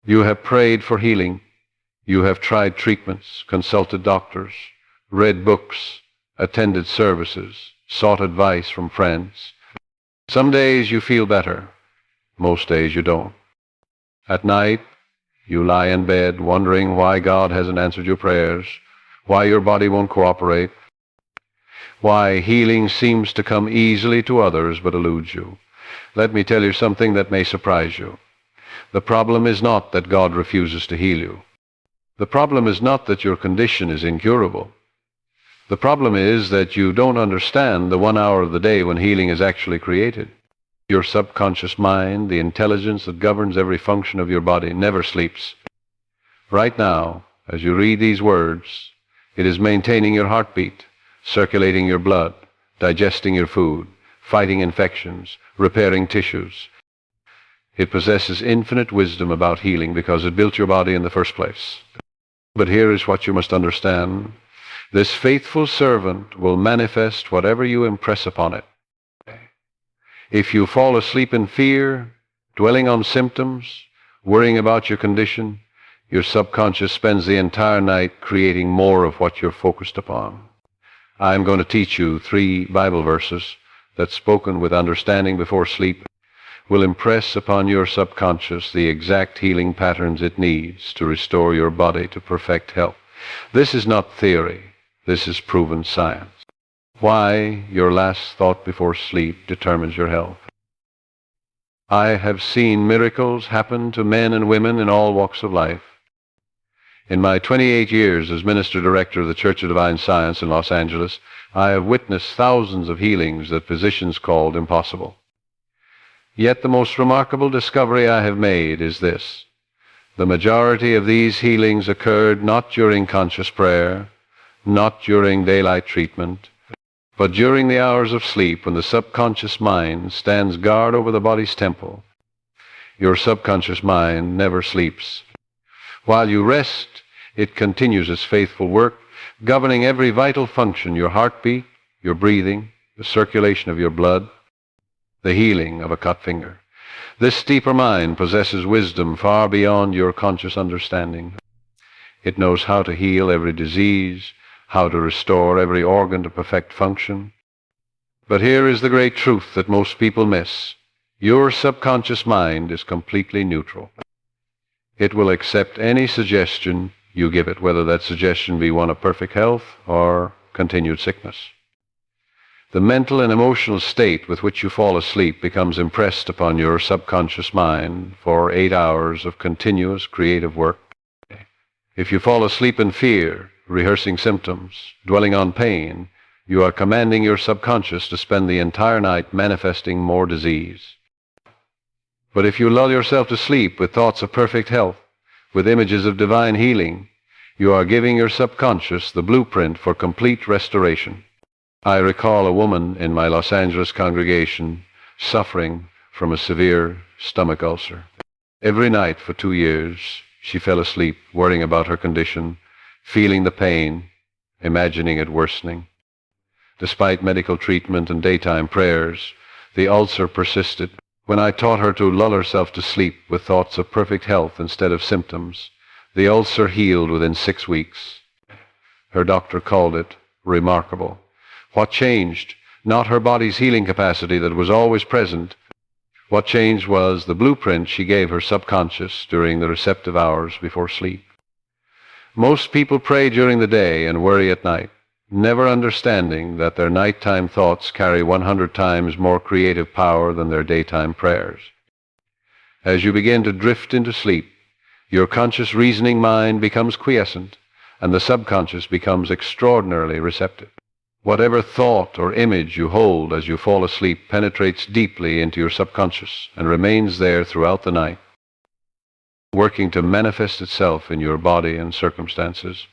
You have prayed for healing. You have tried treatments, consulted doctors, read books, attended services, sought advice from friends. Some days you feel better. Most days you don't. At night, you lie in bed wondering why God hasn't answered your prayers, why your body won't cooperate, why healing seems to come easily to others but eludes you. Let me tell you something that may surprise you. The problem is not that God refuses to heal you. The problem is not that your condition is incurable. The problem is that you don't understand the 1 hour of the day when healing is actually created. Your subconscious mind, the intelligence that governs every function of your body, never sleeps. Right now, as you read these words, it is maintaining your heartbeat, circulating your blood, digesting your food, fighting infections, repairing tissues. It possesses infinite wisdom about healing because it built your body in the first place. But here is what you must understand. This faithful servant will manifest whatever you impress upon it. If you fall asleep in fear, dwelling on symptoms, worrying about your condition, your subconscious spends the entire night creating more of what you're focused upon. I'm going to teach you 3 Bible verses that, spoken with understanding before sleep, will impress upon your subconscious the exact healing patterns it needs to restore your body to perfect health. This is not theory. This is proven science. Why your last thought before sleep determines your health. I have seen miracles happen to men and women in all walks of life. In my 28 years as minister director of the Church of Divine Science in Los Angeles, I have witnessed thousands of healings that physicians called impossible. Yet the most remarkable discovery I have made is this. The majority of these healings occurred not during conscious prayer, not during daylight treatment, but during the hours of sleep when the subconscious mind stands guard over the body's temple. Your subconscious mind never sleeps. While you rest, it continues its faithful work, governing every vital function, your heartbeat, your breathing, the circulation of your blood, the healing of a cut finger. This deeper mind possesses wisdom far beyond your conscious understanding. It knows how to heal every disease, how to restore every organ to perfect function. But here is the great truth that most people miss. Your subconscious mind is completely neutral. It will accept any suggestion you give it, whether that suggestion be one of perfect health or continued sickness. The mental and emotional state with which you fall asleep becomes impressed upon your subconscious mind for 8 hours of continuous creative work. If you fall asleep in fear, rehearsing symptoms, dwelling on pain, you are commanding your subconscious to spend the entire night manifesting more disease. But if you lull yourself to sleep with thoughts of perfect health, with images of divine healing, you are giving your subconscious the blueprint for complete restoration. I recall a woman in my Los Angeles congregation suffering from a severe stomach ulcer. Every night for 2 years, she fell asleep worrying about her condition, feeling the pain, imagining it worsening. Despite medical treatment and daytime prayers, the ulcer persisted. When I taught her to lull herself to sleep with thoughts of perfect health instead of symptoms, the ulcer healed within 6 weeks. Her doctor called it remarkable. What changed? Not her body's healing capacity that was always present. What changed was the blueprint she gave her subconscious during the receptive hours before sleep. Most people pray during the day and worry at night, never understanding that their nighttime thoughts carry 100 times more creative power than their daytime prayers. As you begin to drift into sleep, your conscious reasoning mind becomes quiescent, and the subconscious becomes extraordinarily receptive. Whatever thought or image you hold as you fall asleep penetrates deeply into your subconscious and remains there throughout the night, working to manifest itself in your body and circumstances.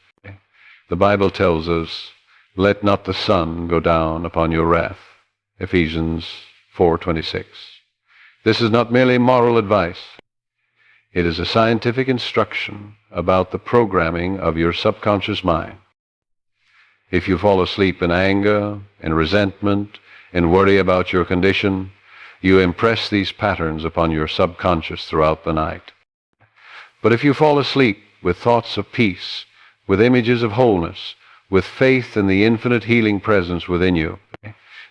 The Bible tells us, "Let not the sun go down upon your wrath." Ephesians 4:26. This is not merely moral advice. It is a scientific instruction about the programming of your subconscious mind. If you fall asleep in anger, in resentment, in worry about your condition, you impress these patterns upon your subconscious throughout the night. But if you fall asleep with thoughts of peace, with images of wholeness, with faith in the infinite healing presence within you,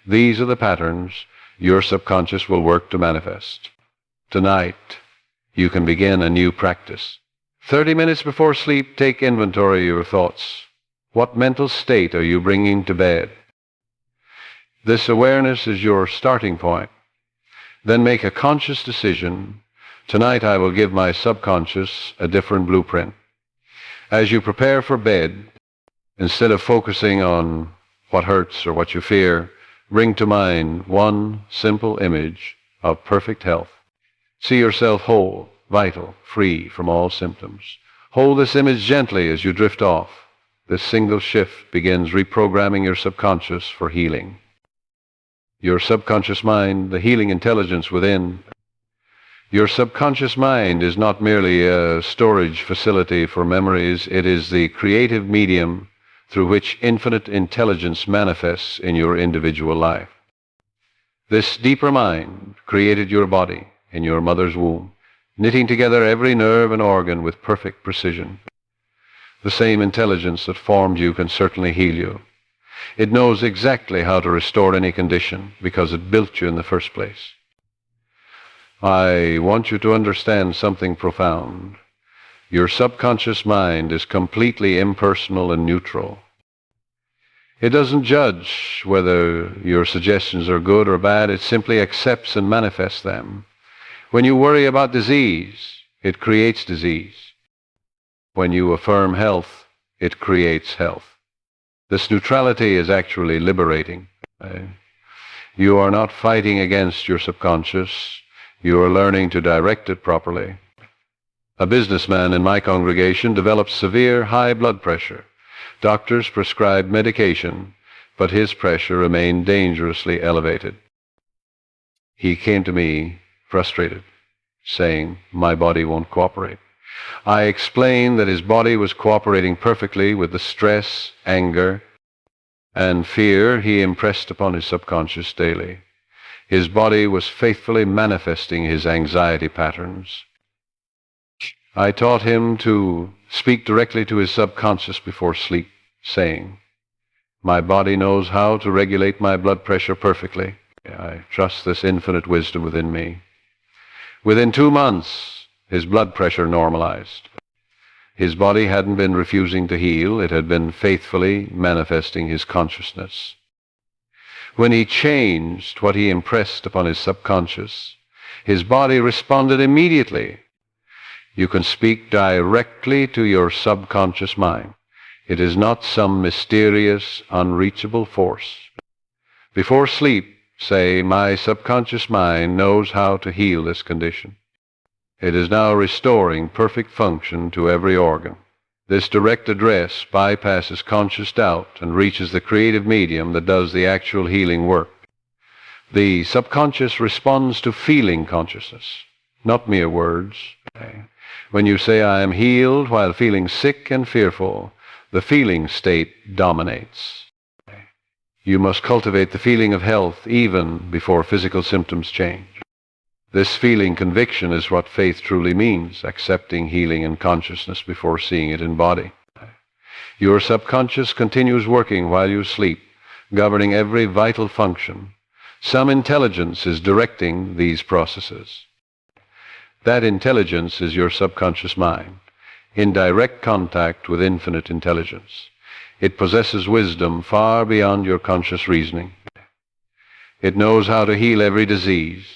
these are the patterns your subconscious will work to manifest. Tonight, you can begin a new practice. 30 minutes before sleep, take inventory of your thoughts. What mental state are you bringing to bed? This awareness is your starting point. Then make a conscious decision. Tonight I will give my subconscious a different blueprint. As you prepare for bed, instead of focusing on what hurts or what you fear, bring to mind one simple image of perfect health. See yourself whole, vital, free from all symptoms. Hold this image gently as you drift off. This single shift begins reprogramming your subconscious for healing. Your subconscious mind, the healing intelligence within. Your subconscious mind is not merely a storage facility for memories. It is the creative medium through which infinite intelligence manifests in your individual life. This deeper mind created your body in your mother's womb, knitting together every nerve and organ with perfect precision. The same intelligence that formed you can certainly heal you. It knows exactly how to restore any condition because it built you in the first place. I want you to understand something profound. Your subconscious mind is completely impersonal and neutral. It doesn't judge whether your suggestions are good or bad. It simply accepts and manifests them. When you worry about disease, it creates disease. When you affirm health, it creates health. This neutrality is actually liberating. You are not fighting against your subconscious. You are learning to direct it properly. A businessman in my congregation developed severe high blood pressure. Doctors prescribed medication, but his pressure remained dangerously elevated. He came to me frustrated, saying, "My body won't cooperate." I explained that his body was cooperating perfectly with the stress, anger, and fear he impressed upon his subconscious daily. His body was faithfully manifesting his anxiety patterns. I taught him to speak directly to his subconscious before sleep, saying, "My body knows how to regulate my blood pressure perfectly. I trust this infinite wisdom within me." Within 2 months, his blood pressure normalized. His body hadn't been refusing to heal. It had been faithfully manifesting his consciousness. When he changed what he impressed upon his subconscious, his body responded immediately. You can speak directly to your subconscious mind. It is not some mysterious, unreachable force. Before sleep, say, "My subconscious mind knows how to heal this condition." It is now restoring perfect function to every organ. This direct address bypasses conscious doubt and reaches the creative medium that does the actual healing work. The subconscious responds to feeling consciousness, not mere words. When you say, "I am healed," while feeling sick and fearful, the feeling state dominates. You must cultivate the feeling of health even before physical symptoms change. This feeling conviction is what faith truly means, accepting healing in consciousness before seeing it in body. Your subconscious continues working while you sleep, governing every vital function. Some intelligence is directing these processes. That intelligence is your subconscious mind, in direct contact with infinite intelligence. It possesses wisdom far beyond your conscious reasoning. It knows how to heal every disease,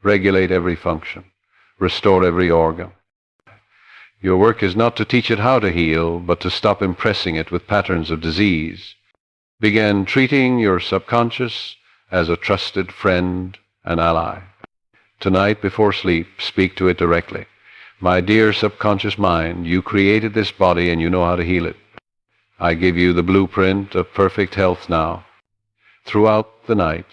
regulate every function, restore every organ. Your work is not to teach it how to heal, but to stop impressing it with patterns of disease. Begin treating your subconscious as a trusted friend and ally. Tonight, before sleep, speak to it directly. "My dear subconscious mind, you created this body and you know how to heal it. I give you the blueprint of perfect health now. Throughout the night,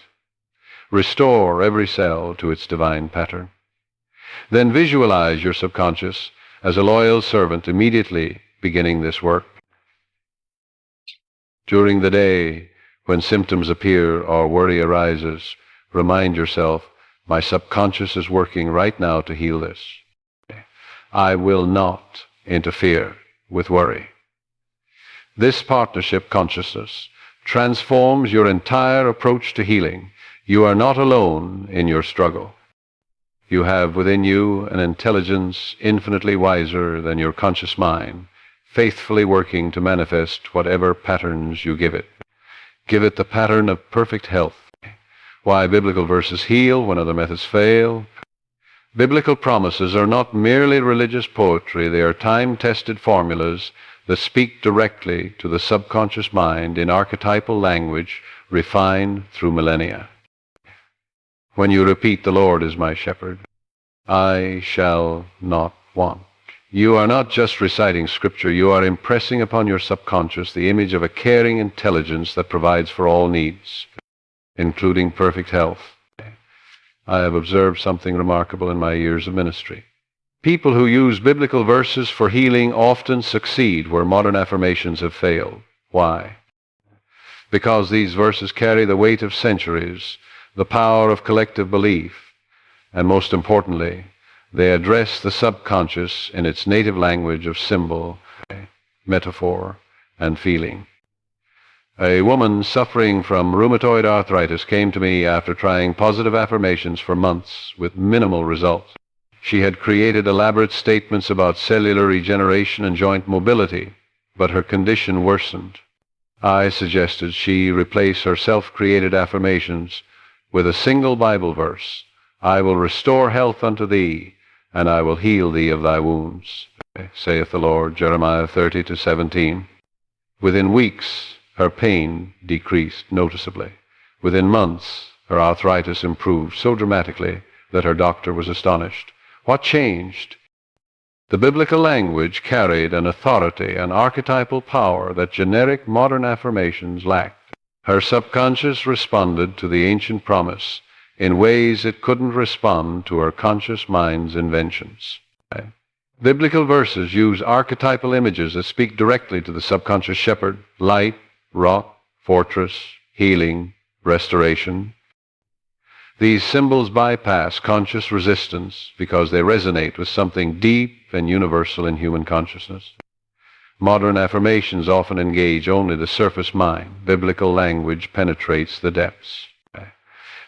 restore every cell to its divine pattern." Then visualize your subconscious as a loyal servant immediately beginning this work. During the day, when symptoms appear or worry arises, remind yourself, "My subconscious is working right now to heal this. I will not interfere with worry. This partnership consciousness transforms your entire approach to healing. You are not alone in your struggle. You have within you an intelligence infinitely wiser than your conscious mind, faithfully working to manifest whatever patterns you give it. Give it the pattern of perfect health. Why biblical verses heal when other methods fail? Biblical promises are not merely religious poetry. They are time-tested formulas that speak directly to the subconscious mind in archetypal language refined through millennia. When you repeat, "The Lord is my shepherd, I shall not want," you are not just reciting Scripture, you are impressing upon your subconscious the image of a caring intelligence that provides for all needs, including perfect health. I have observed something remarkable in my years of ministry. People who use biblical verses for healing often succeed where modern affirmations have failed. Why? Because these verses carry the weight of centuries, the power of collective belief, and most importantly, they address the subconscious in its native language of symbol, metaphor, and feeling. A woman suffering from rheumatoid arthritis came to me after trying positive affirmations for months with minimal results. She had created elaborate statements about cellular regeneration and joint mobility, but her condition worsened. I suggested she replace her self-created affirmations with a single Bible verse: "I will restore health unto thee, and I will heal thee of thy wounds, saith the Lord," Jeremiah 30:17. Within weeks, her pain decreased noticeably. Within months, her arthritis improved so dramatically that her doctor was astonished. What changed? The biblical language carried an authority, an archetypal power that generic modern affirmations lacked. Her subconscious responded to the ancient promise in ways it couldn't respond to her conscious mind's inventions. Biblical verses use archetypal images that speak directly to the subconscious shepherd: light, rock, fortress, healing, restoration. These symbols bypass conscious resistance because they resonate with something deep and universal in human consciousness. Modern affirmations often engage only the surface mind. Biblical language penetrates the depths.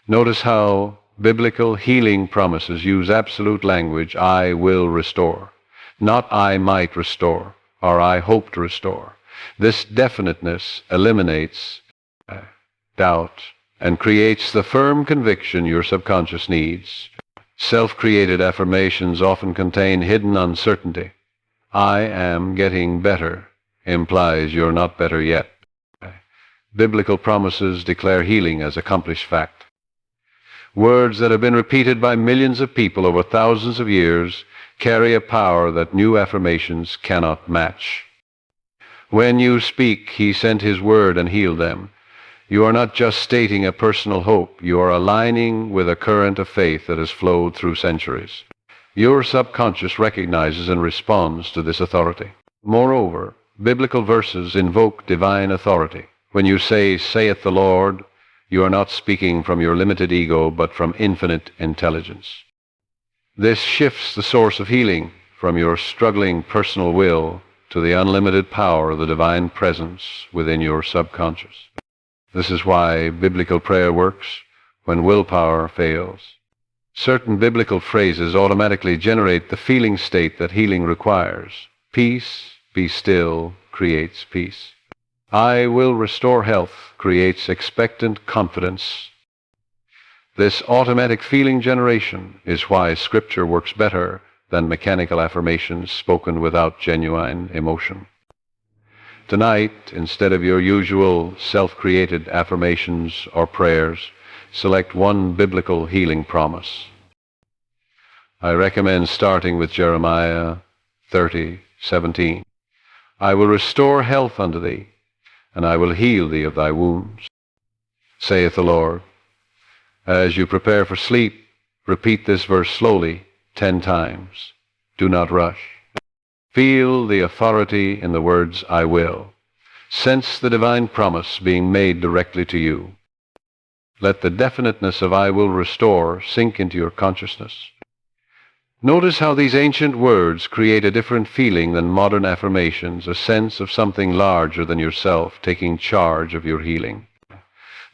Notice how biblical healing promises use absolute language: "I will restore," not "I might restore" or "I hope to restore." This definiteness eliminates doubt and creates the firm conviction your subconscious needs. Self-created affirmations often contain hidden uncertainty. "I am getting better" implies you're not better yet. Biblical promises declare healing as accomplished fact. Words that have been repeated by millions of people over thousands of years carry a power that new affirmations cannot match. When you speak, "He sent His word and healed them," you are not just stating a personal hope, you are aligning with a current of faith that has flowed through centuries. Your subconscious recognizes and responds to this authority. Moreover, biblical verses invoke divine authority. When you say, "Saith the Lord," you are not speaking from your limited ego, but from infinite intelligence. This shifts the source of healing from your struggling personal will to the unlimited power of the divine presence within your subconscious. This is why biblical prayer works when willpower fails. Certain biblical phrases automatically generate the feeling state that healing requires. Peace, be still, creates peace. "I will restore health" creates expectant confidence. This automatic feeling generation is why Scripture works better than mechanical affirmations spoken without genuine emotion. Tonight, instead of your usual self-created affirmations or prayers, select one biblical healing promise. I recommend starting with Jeremiah 30:17. "I will restore health unto thee, and I will heal thee of thy wounds, saith the Lord." As you prepare for sleep, repeat this verse slowly 10 times. Do not rush. Feel the authority in the words "I will." Sense the divine promise being made directly to you. Let the definiteness of "I will restore" sink into your consciousness. Notice how these ancient words create a different feeling than modern affirmations, a sense of something larger than yourself taking charge of your healing.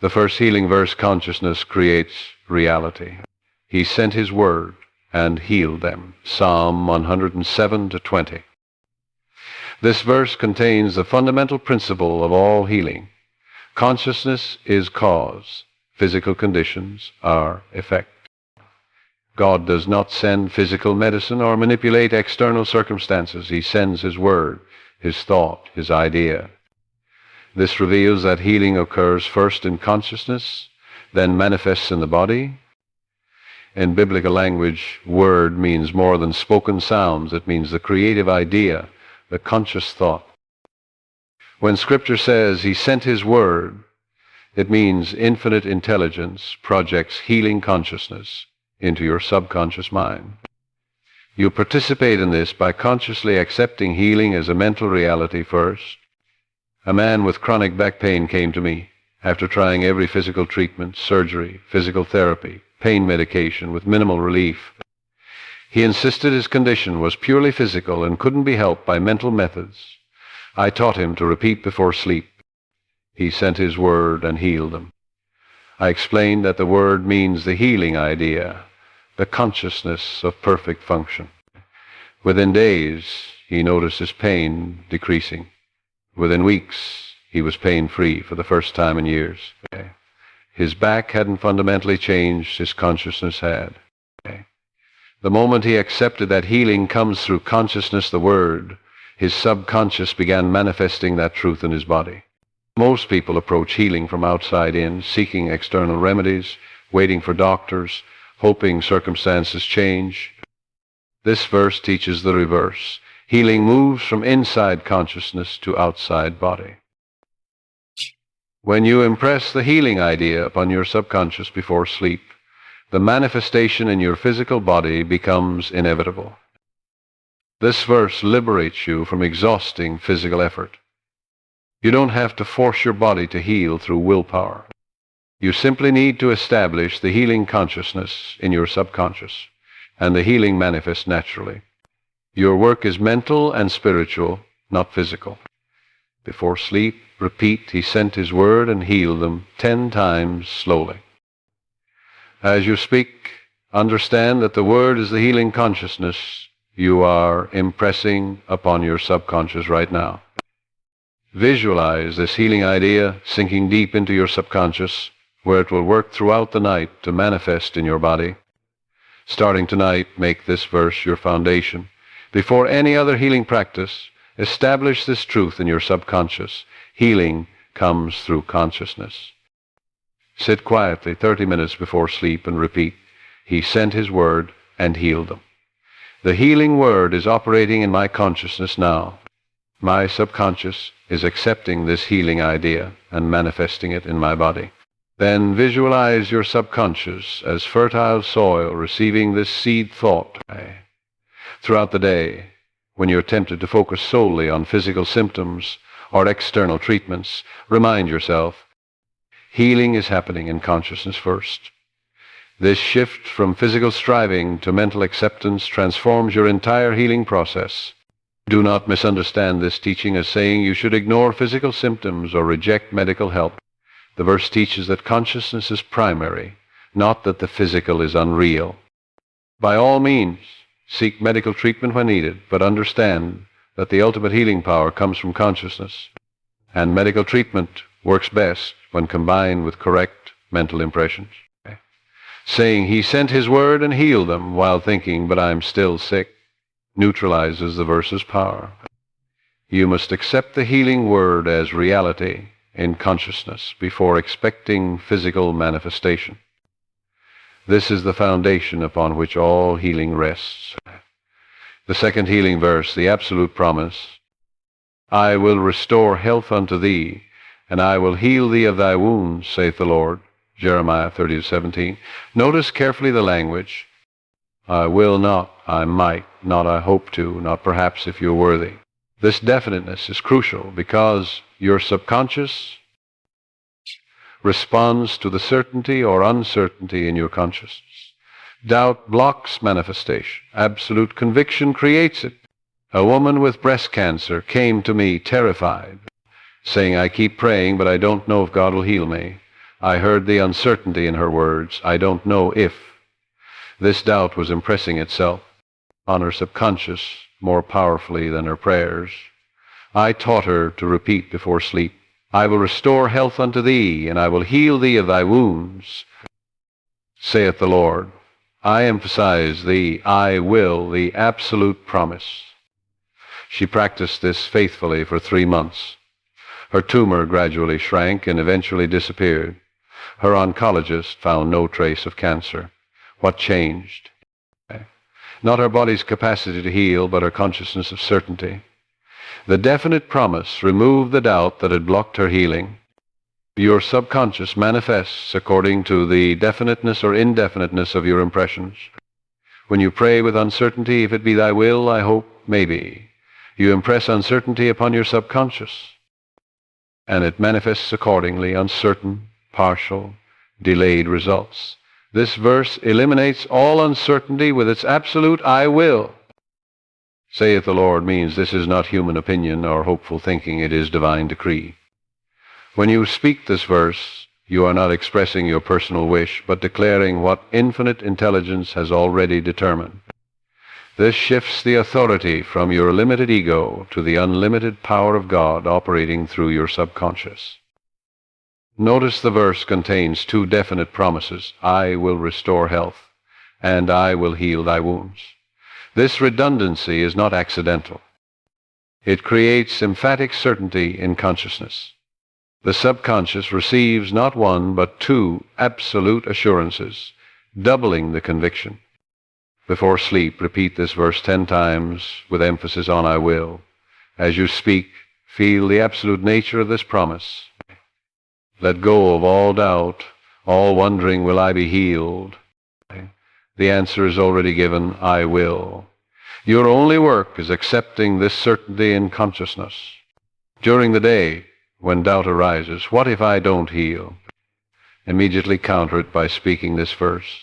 The first healing verse, consciousness creates reality. He sent his word and healed them. Psalm 107-20. This verse contains the fundamental principle of all healing. Consciousness is cause. Physical conditions are effect. God does not send physical medicine or manipulate external circumstances. He sends his word, his thought, his idea. This reveals that healing occurs first in consciousness, then manifests in the body. In biblical language, word means more than spoken sounds. It means the creative idea, the conscious thought. When Scripture says he sent his word, it means infinite intelligence projects healing consciousness into your subconscious mind. You participate in this by consciously accepting healing as a mental reality first. A man with chronic back pain came to me after trying every physical treatment, surgery, physical therapy, pain medication with minimal relief. He insisted his condition was purely physical and couldn't be helped by mental methods. I taught him to repeat before sleep. He sent his word and healed him. I explained that the word means the healing idea, the consciousness of perfect function. Within days, he noticed his pain decreasing. Within weeks, he was pain-free for the first time in years. His back hadn't fundamentally changed, his consciousness had. The moment he accepted that healing comes through consciousness, the word, his subconscious began manifesting that truth in his body. Most people approach healing from outside in, seeking external remedies, waiting for doctors, hoping circumstances change. This verse teaches the reverse. Healing moves from inside consciousness to outside body. When you impress the healing idea upon your subconscious before sleep, the manifestation in your physical body becomes inevitable. This verse liberates you from exhausting physical effort. You don't have to force your body to heal through willpower. You simply need to establish the healing consciousness in your subconscious, and the healing manifests naturally. Your work is mental and spiritual, not physical. Before sleep, repeat, he sent his word and healed them 10 times slowly. As you speak, understand that the word is the healing consciousness you are impressing upon your subconscious right now. Visualize this healing idea sinking deep into your subconscious, where it will work throughout the night to manifest in your body. Starting tonight, make this verse your foundation. Before any other healing practice, establish this truth in your subconscious. Healing comes through consciousness. Sit quietly 30 minutes before sleep and repeat, he sent his word and healed them. The healing word is operating in my consciousness now. My subconscious is accepting this healing idea and manifesting it in my body. Then visualize your subconscious as fertile soil receiving this seed thought. Throughout the day, when you're tempted to focus solely on physical symptoms or external treatments, remind yourself, healing is happening in consciousness first. This shift from physical striving to mental acceptance transforms your entire healing process. Do not misunderstand this teaching as saying you should ignore physical symptoms or reject medical help. The verse teaches that consciousness is primary, not that the physical is unreal. By all means, seek medical treatment when needed, but understand that the ultimate healing power comes from consciousness, and medical treatment works best when combined with correct mental impressions. Saying he sent his word and healed them while thinking, but I'm still sick, neutralizes the verse's power. You must accept the healing word as reality in consciousness before expecting physical manifestation. This is the foundation upon which all healing rests. The second healing verse, the absolute promise, I will restore health unto thee, and I will heal thee of thy wounds, saith the Lord, Jeremiah 30:17. Notice carefully the language. I will not, I might, not I hope to, not perhaps if you're worthy. This definiteness is crucial because your subconscious responds to the certainty or uncertainty in your consciousness. Doubt blocks manifestation. Absolute conviction creates it. A woman with breast cancer came to me terrified, saying, I keep praying, but I don't know if God will heal me. I heard the uncertainty in her words. I don't know if. This doubt was impressing itself on her subconscious more powerfully than her prayers. I taught her to repeat before sleep, I will restore health unto thee, and I will heal thee of thy wounds, saith the Lord. I emphasize the I will, the absolute promise. She practiced this faithfully for 3 months. Her tumor gradually shrank and eventually disappeared. Her oncologist found no trace of cancer. What changed? Not her body's capacity to heal, but her consciousness of certainty. The definite promise removed the doubt that had blocked her healing. Your subconscious manifests according to the definiteness or indefiniteness of your impressions. When you pray with uncertainty, if it be thy will, I hope, maybe, you impress uncertainty upon your subconscious, and it manifests accordingly, uncertain, partial, delayed results. This verse eliminates all uncertainty with its absolute I will. Saith the Lord means this is not human opinion or hopeful thinking, it is divine decree. When you speak this verse, you are not expressing your personal wish, but declaring what infinite intelligence has already determined. This shifts the authority from your limited ego to the unlimited power of God operating through your subconscious. Notice the verse contains 2 definite promises, I will restore health, and I will heal thy wounds. This redundancy is not accidental. It creates emphatic certainty in consciousness. The subconscious receives not 1, but 2 absolute assurances, doubling the conviction. Before sleep, repeat this verse 10 times with emphasis on I will. As you speak, feel the absolute nature of this promise. Let go of all doubt, all wondering, will I be healed? The answer is already given, I will. Your only work is accepting this certainty in consciousness. During the day, when doubt arises, what if I don't heal? Immediately counter it by speaking this verse.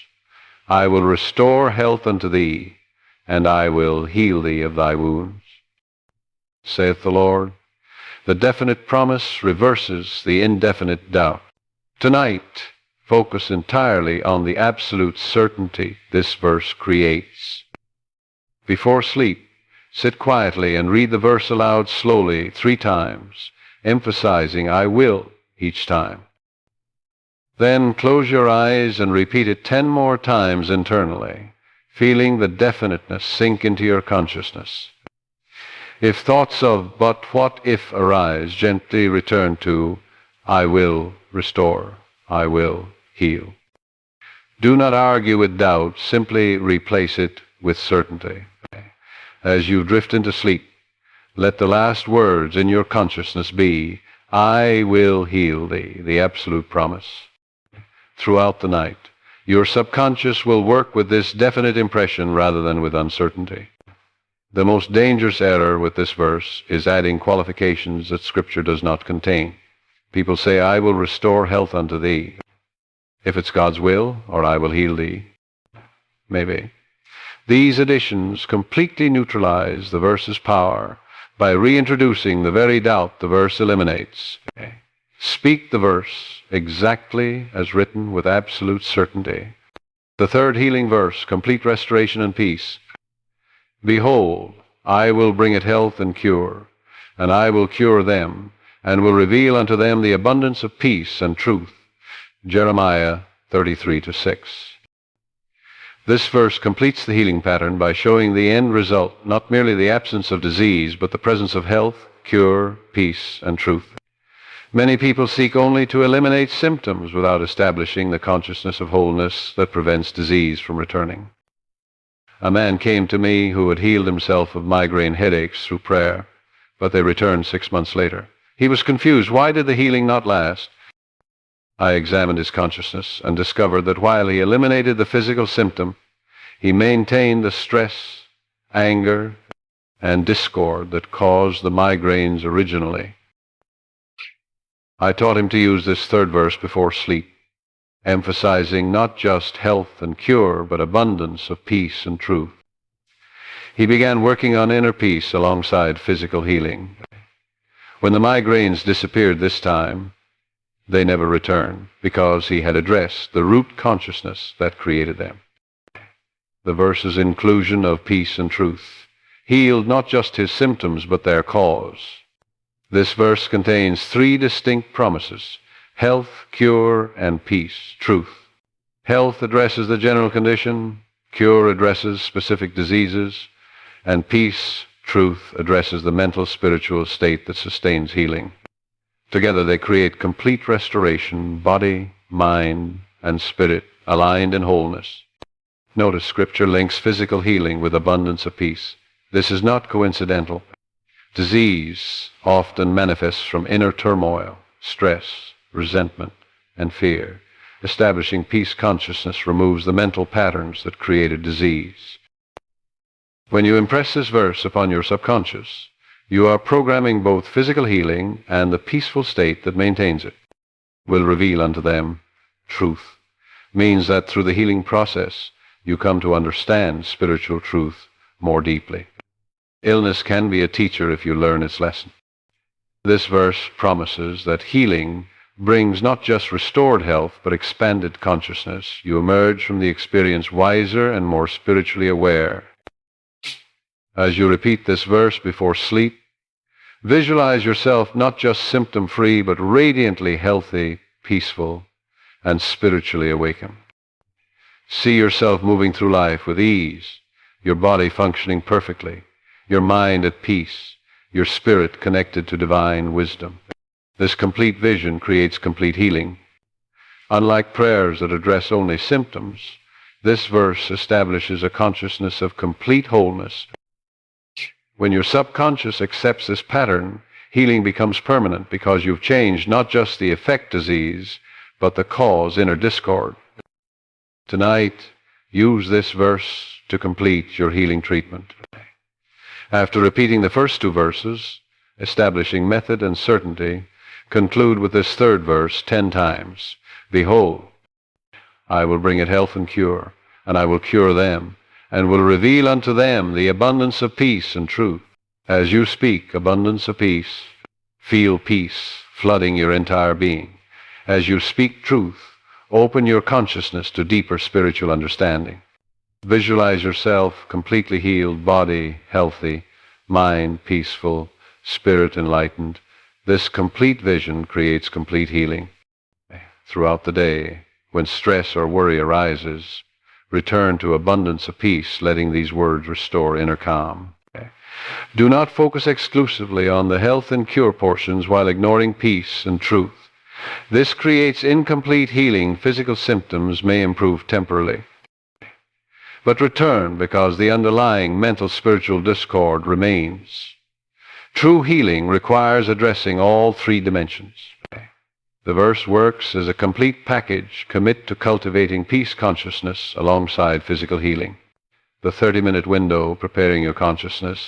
I will restore health unto thee, and I will heal thee of thy wounds, saith the Lord. The definite promise reverses the indefinite doubt. Tonight, focus entirely on the absolute certainty this verse creates. Before sleep, sit quietly and read the verse aloud slowly 3 times, emphasizing I will each time. Then close your eyes and repeat it 10 more times internally, feeling the definiteness sink into your consciousness. If thoughts of but what if arise, gently return to I will restore, I will heal. Do not argue with doubt, simply replace it with certainty. As you drift into sleep, let the last words in your consciousness be, I will heal thee, the absolute promise. Throughout the night, your subconscious will work with this definite impression rather than with uncertainty. The most dangerous error with this verse is adding qualifications that Scripture does not contain. People say, I will restore health unto thee. If it's God's will, or I will heal thee, maybe. These additions completely neutralize the verse's power by reintroducing the very doubt the verse eliminates. Speak the verse exactly as written with absolute certainty. The 3rd healing verse, complete restoration and peace. Behold, I will bring it health and cure, and I will cure them, and will reveal unto them the abundance of peace and truth. Jeremiah 33:6. This verse completes the healing pattern by showing the end result, not merely the absence of disease, but the presence of health, cure, peace, and truth. Many people seek only to eliminate symptoms without establishing the consciousness of wholeness that prevents disease from returning. A man came to me who had healed himself of migraine headaches through prayer, but they returned 6 months later. He was confused. Why did the healing not last? I examined his consciousness and discovered that while he eliminated the physical symptom, he maintained the stress, anger, and discord that caused the migraines originally. I taught him to use this 3rd verse before sleep. emphasizing not just health and cure, but abundance of peace and truth. He began working on inner peace alongside physical healing. When the migraines disappeared this time, they never returned, because he had addressed the root consciousness that created them. The verse's inclusion of peace and truth healed not just his symptoms, but their cause. This verse contains three distinct promises: health, cure, and peace, truth. Health addresses the general condition, cure addresses specific diseases, and peace, truth, addresses the mental, spiritual state that sustains healing. Together they create complete restoration, body, mind, and spirit aligned in wholeness. Notice Scripture links physical healing with abundance of peace. This is not coincidental. Disease often manifests from inner turmoil, stress, resentment, and fear. Establishing peace consciousness removes the mental patterns that created disease. When you impress this verse upon your subconscious, you are programming both physical healing and the peaceful state that maintains it. Will reveal unto them truth. Means that through the healing process, you come to understand spiritual truth more deeply. Illness can be a teacher if you learn its lesson. This verse promises that healing brings not just restored health, but expanded consciousness. You emerge from the experience wiser and more spiritually aware. As you repeat this verse before sleep, visualize yourself not just symptom-free, but radiantly healthy, peaceful, and spiritually awakened. See yourself moving through life with ease, your body functioning perfectly, your mind at peace, your spirit connected to divine wisdom. This complete vision creates complete healing. Unlike prayers that address only symptoms, this verse establishes a consciousness of complete wholeness. When your subconscious accepts this pattern, healing becomes permanent because you've changed not just the effect disease, but the cause, inner discord. Tonight, use this verse to complete your healing treatment. After repeating the first two verses, establishing method and certainty, conclude with this third verse 10 times. Behold, I will bring it health and cure, and I will cure them, and will reveal unto them the abundance of peace and truth. As you speak abundance of peace, feel peace flooding your entire being. As you speak truth, open your consciousness to deeper spiritual understanding. Visualize yourself completely healed, body healthy, mind peaceful, spirit enlightened. This complete vision creates complete healing. Throughout the day, when stress or worry arises, return to abundance of peace, letting these words restore inner calm. Do not focus exclusively on the health and cure portions while ignoring peace and truth. This creates incomplete healing. Physical symptoms may improve temporarily, but return because the underlying mental spiritual discord remains. True healing requires addressing all three dimensions. The verse works as a complete package. Commit to cultivating peace consciousness alongside physical healing. The 30-minute window, preparing your consciousness.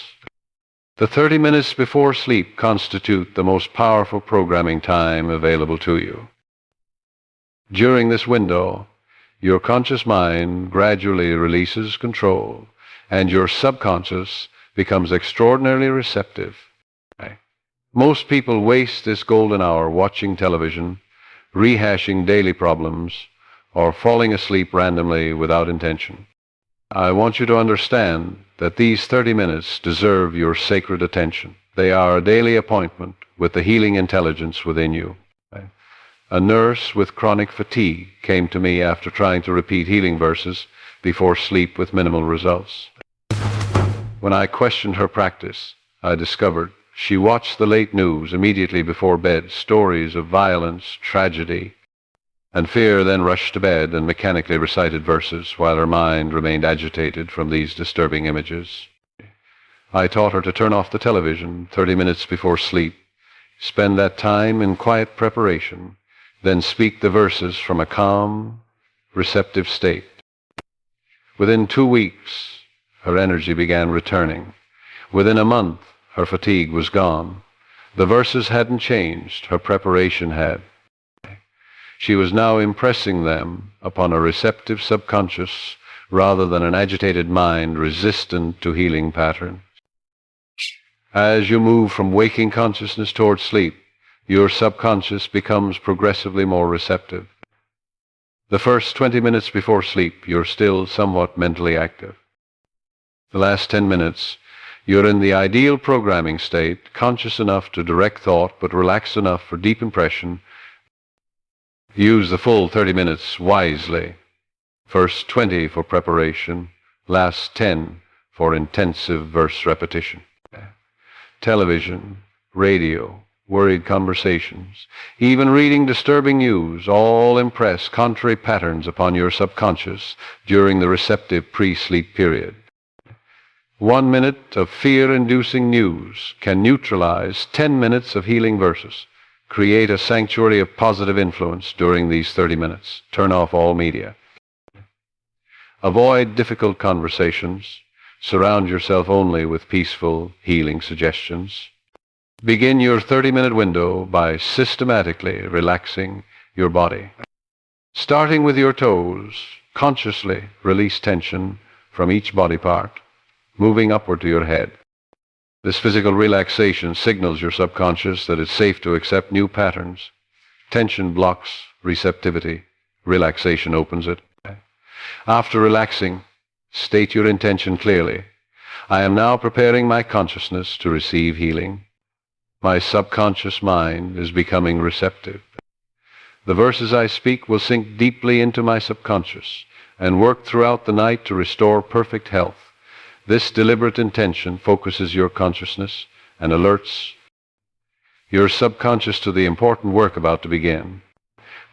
The 30 minutes before sleep constitute the most powerful programming time available to you. During this window, your conscious mind gradually releases control, and your subconscious becomes extraordinarily receptive. Most people waste this golden hour watching television, rehashing daily problems, or falling asleep randomly without intention. I want you to understand that these 30 minutes deserve your sacred attention. They are a daily appointment with the healing intelligence within you. A nurse with chronic fatigue came to me after trying to repeat healing verses before sleep with minimal results. When I questioned her practice, I discovered she watched the late news immediately before bed, stories of violence, tragedy, and fear, then rushed to bed and mechanically recited verses while her mind remained agitated from these disturbing images. I taught her to turn off the television 30 minutes before sleep, spend that time in quiet preparation, then speak the verses from a calm, receptive state. Within 2 weeks, her energy began returning. Within a month, her fatigue was gone. The verses hadn't changed, her preparation had. She was now impressing them upon a receptive subconscious rather than an agitated mind resistant to healing patterns. As you move from waking consciousness toward sleep, your subconscious becomes progressively more receptive. The first 20 minutes before sleep, you're still somewhat mentally active. The last 10 minutes, you're in the ideal programming state, conscious enough to direct thought, but relaxed enough for deep impression. Use the full 30 minutes wisely. First 20 for preparation, last 10 for intensive verse repetition. Television, radio, worried conversations, even reading disturbing news, all impress contrary patterns upon your subconscious during the receptive pre-sleep period. 1 minute of fear-inducing news can neutralize 10 minutes of healing verses. Create a sanctuary of positive influence during these 30 minutes. Turn off all media. Avoid difficult conversations. Surround yourself only with peaceful, healing suggestions. Begin your 30-minute window by systematically relaxing your body. Starting with your toes, consciously release tension from each body part, moving upward to your head. This physical relaxation signals your subconscious that it's safe to accept new patterns. Tension blocks receptivity. Relaxation opens it. After relaxing, state your intention clearly. I am now preparing my consciousness to receive healing. My subconscious mind is becoming receptive. The verses I speak will sink deeply into my subconscious and work throughout the night to restore perfect health. This deliberate intention focuses your consciousness and alerts your subconscious to the important work about to begin.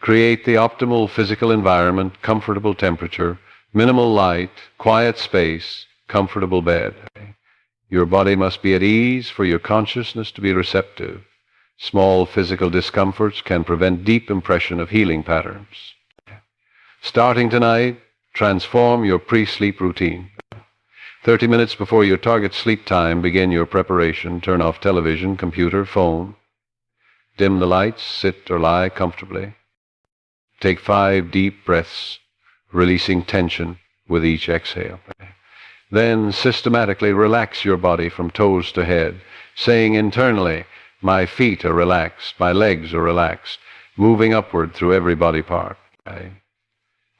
Create the optimal physical environment, comfortable temperature, minimal light, quiet space, comfortable bed. Your body must be at ease for your consciousness to be receptive. Small physical discomforts can prevent deep impression of healing patterns. Starting tonight, transform your pre-sleep routine. 30 minutes before your target sleep time, begin your preparation. Turn off television, computer, phone. Dim the lights, sit or lie comfortably. Take 5 deep breaths, releasing tension with each exhale. Then systematically relax your body from toes to head, saying internally, my feet are relaxed, my legs are relaxed, moving upward through every body part.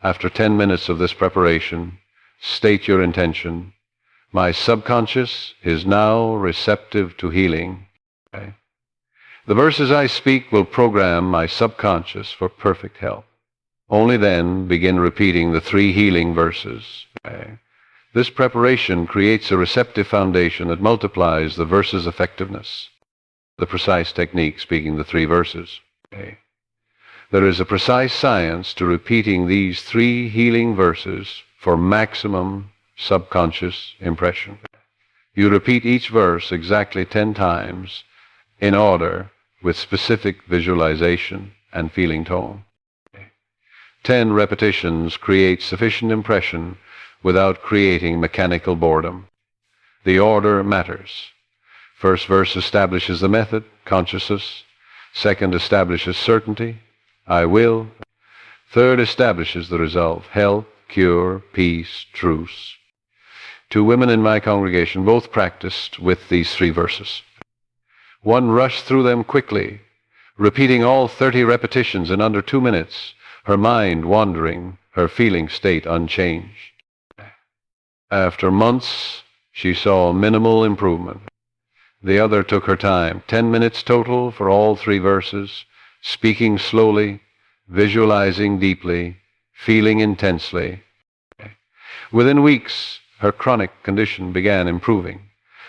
After 10 minutes of this preparation, state your intention. My subconscious is now receptive to healing. The verses I speak will program my subconscious for perfect health. Only then begin repeating the 3 healing verses. This preparation creates a receptive foundation that multiplies the verse's effectiveness. The precise technique speaking the 3 verses. There is a precise science to repeating these 3 healing verses for maximum subconscious impression. You repeat each verse exactly 10 times in order with specific visualization and feeling tone. 10 repetitions create sufficient impression without creating mechanical boredom. The order matters. First verse establishes the method, consciousness. Second establishes certainty, I will. Third establishes the result, health, cure, peace, truce. 2 women in my congregation both practiced with these 3 verses. One rushed through them quickly, repeating all 30 repetitions in under 2 minutes, her mind wandering, her feeling state unchanged. After months, she saw minimal improvement. The other took her time, 10 minutes total for all 3 verses, speaking slowly, visualizing deeply, feeling intensely. Within weeks, her chronic condition began improving.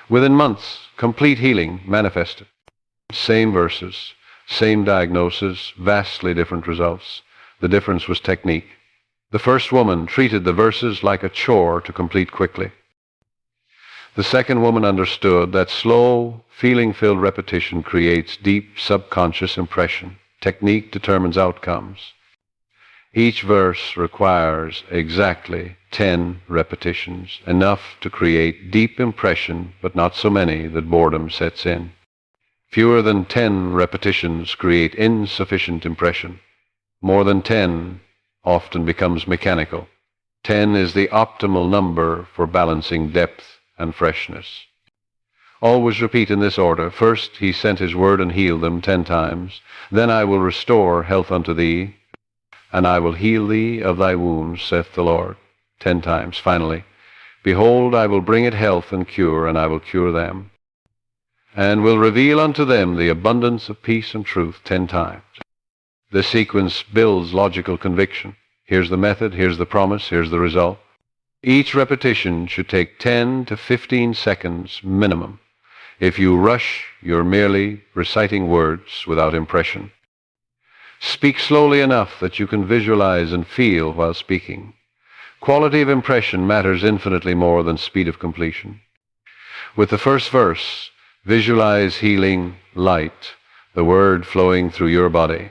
Within months, complete healing manifested. Same verses, same diagnosis, vastly different results. The difference was technique. The first woman treated the verses like a chore to complete quickly. The second woman understood that slow, feeling-filled repetition creates deep subconscious impression. Technique determines outcomes. Each verse requires exactly 10 repetitions, enough to create deep impression, but not so many that boredom sets in. Fewer than 10 repetitions create insufficient impression. More than 10 often becomes mechanical. 10 is the optimal number for balancing depth and freshness. Always repeat in this order. First, he sent his word and healed them 10 times. Then I will restore health unto thee, and I will heal thee of thy wounds, saith the Lord, 10 times. Finally, behold, I will bring it health and cure, and I will cure them, and will reveal unto them the abundance of peace and truth 10 times. This sequence builds logical conviction. Here's the method, here's the promise, here's the result. Each repetition should take 10 to 15 seconds minimum. If you rush, you're merely reciting words without impression. Speak slowly enough that you can visualize and feel while speaking. Quality of impression matters infinitely more than speed of completion. With the first verse, visualize healing light, the word flowing through your body.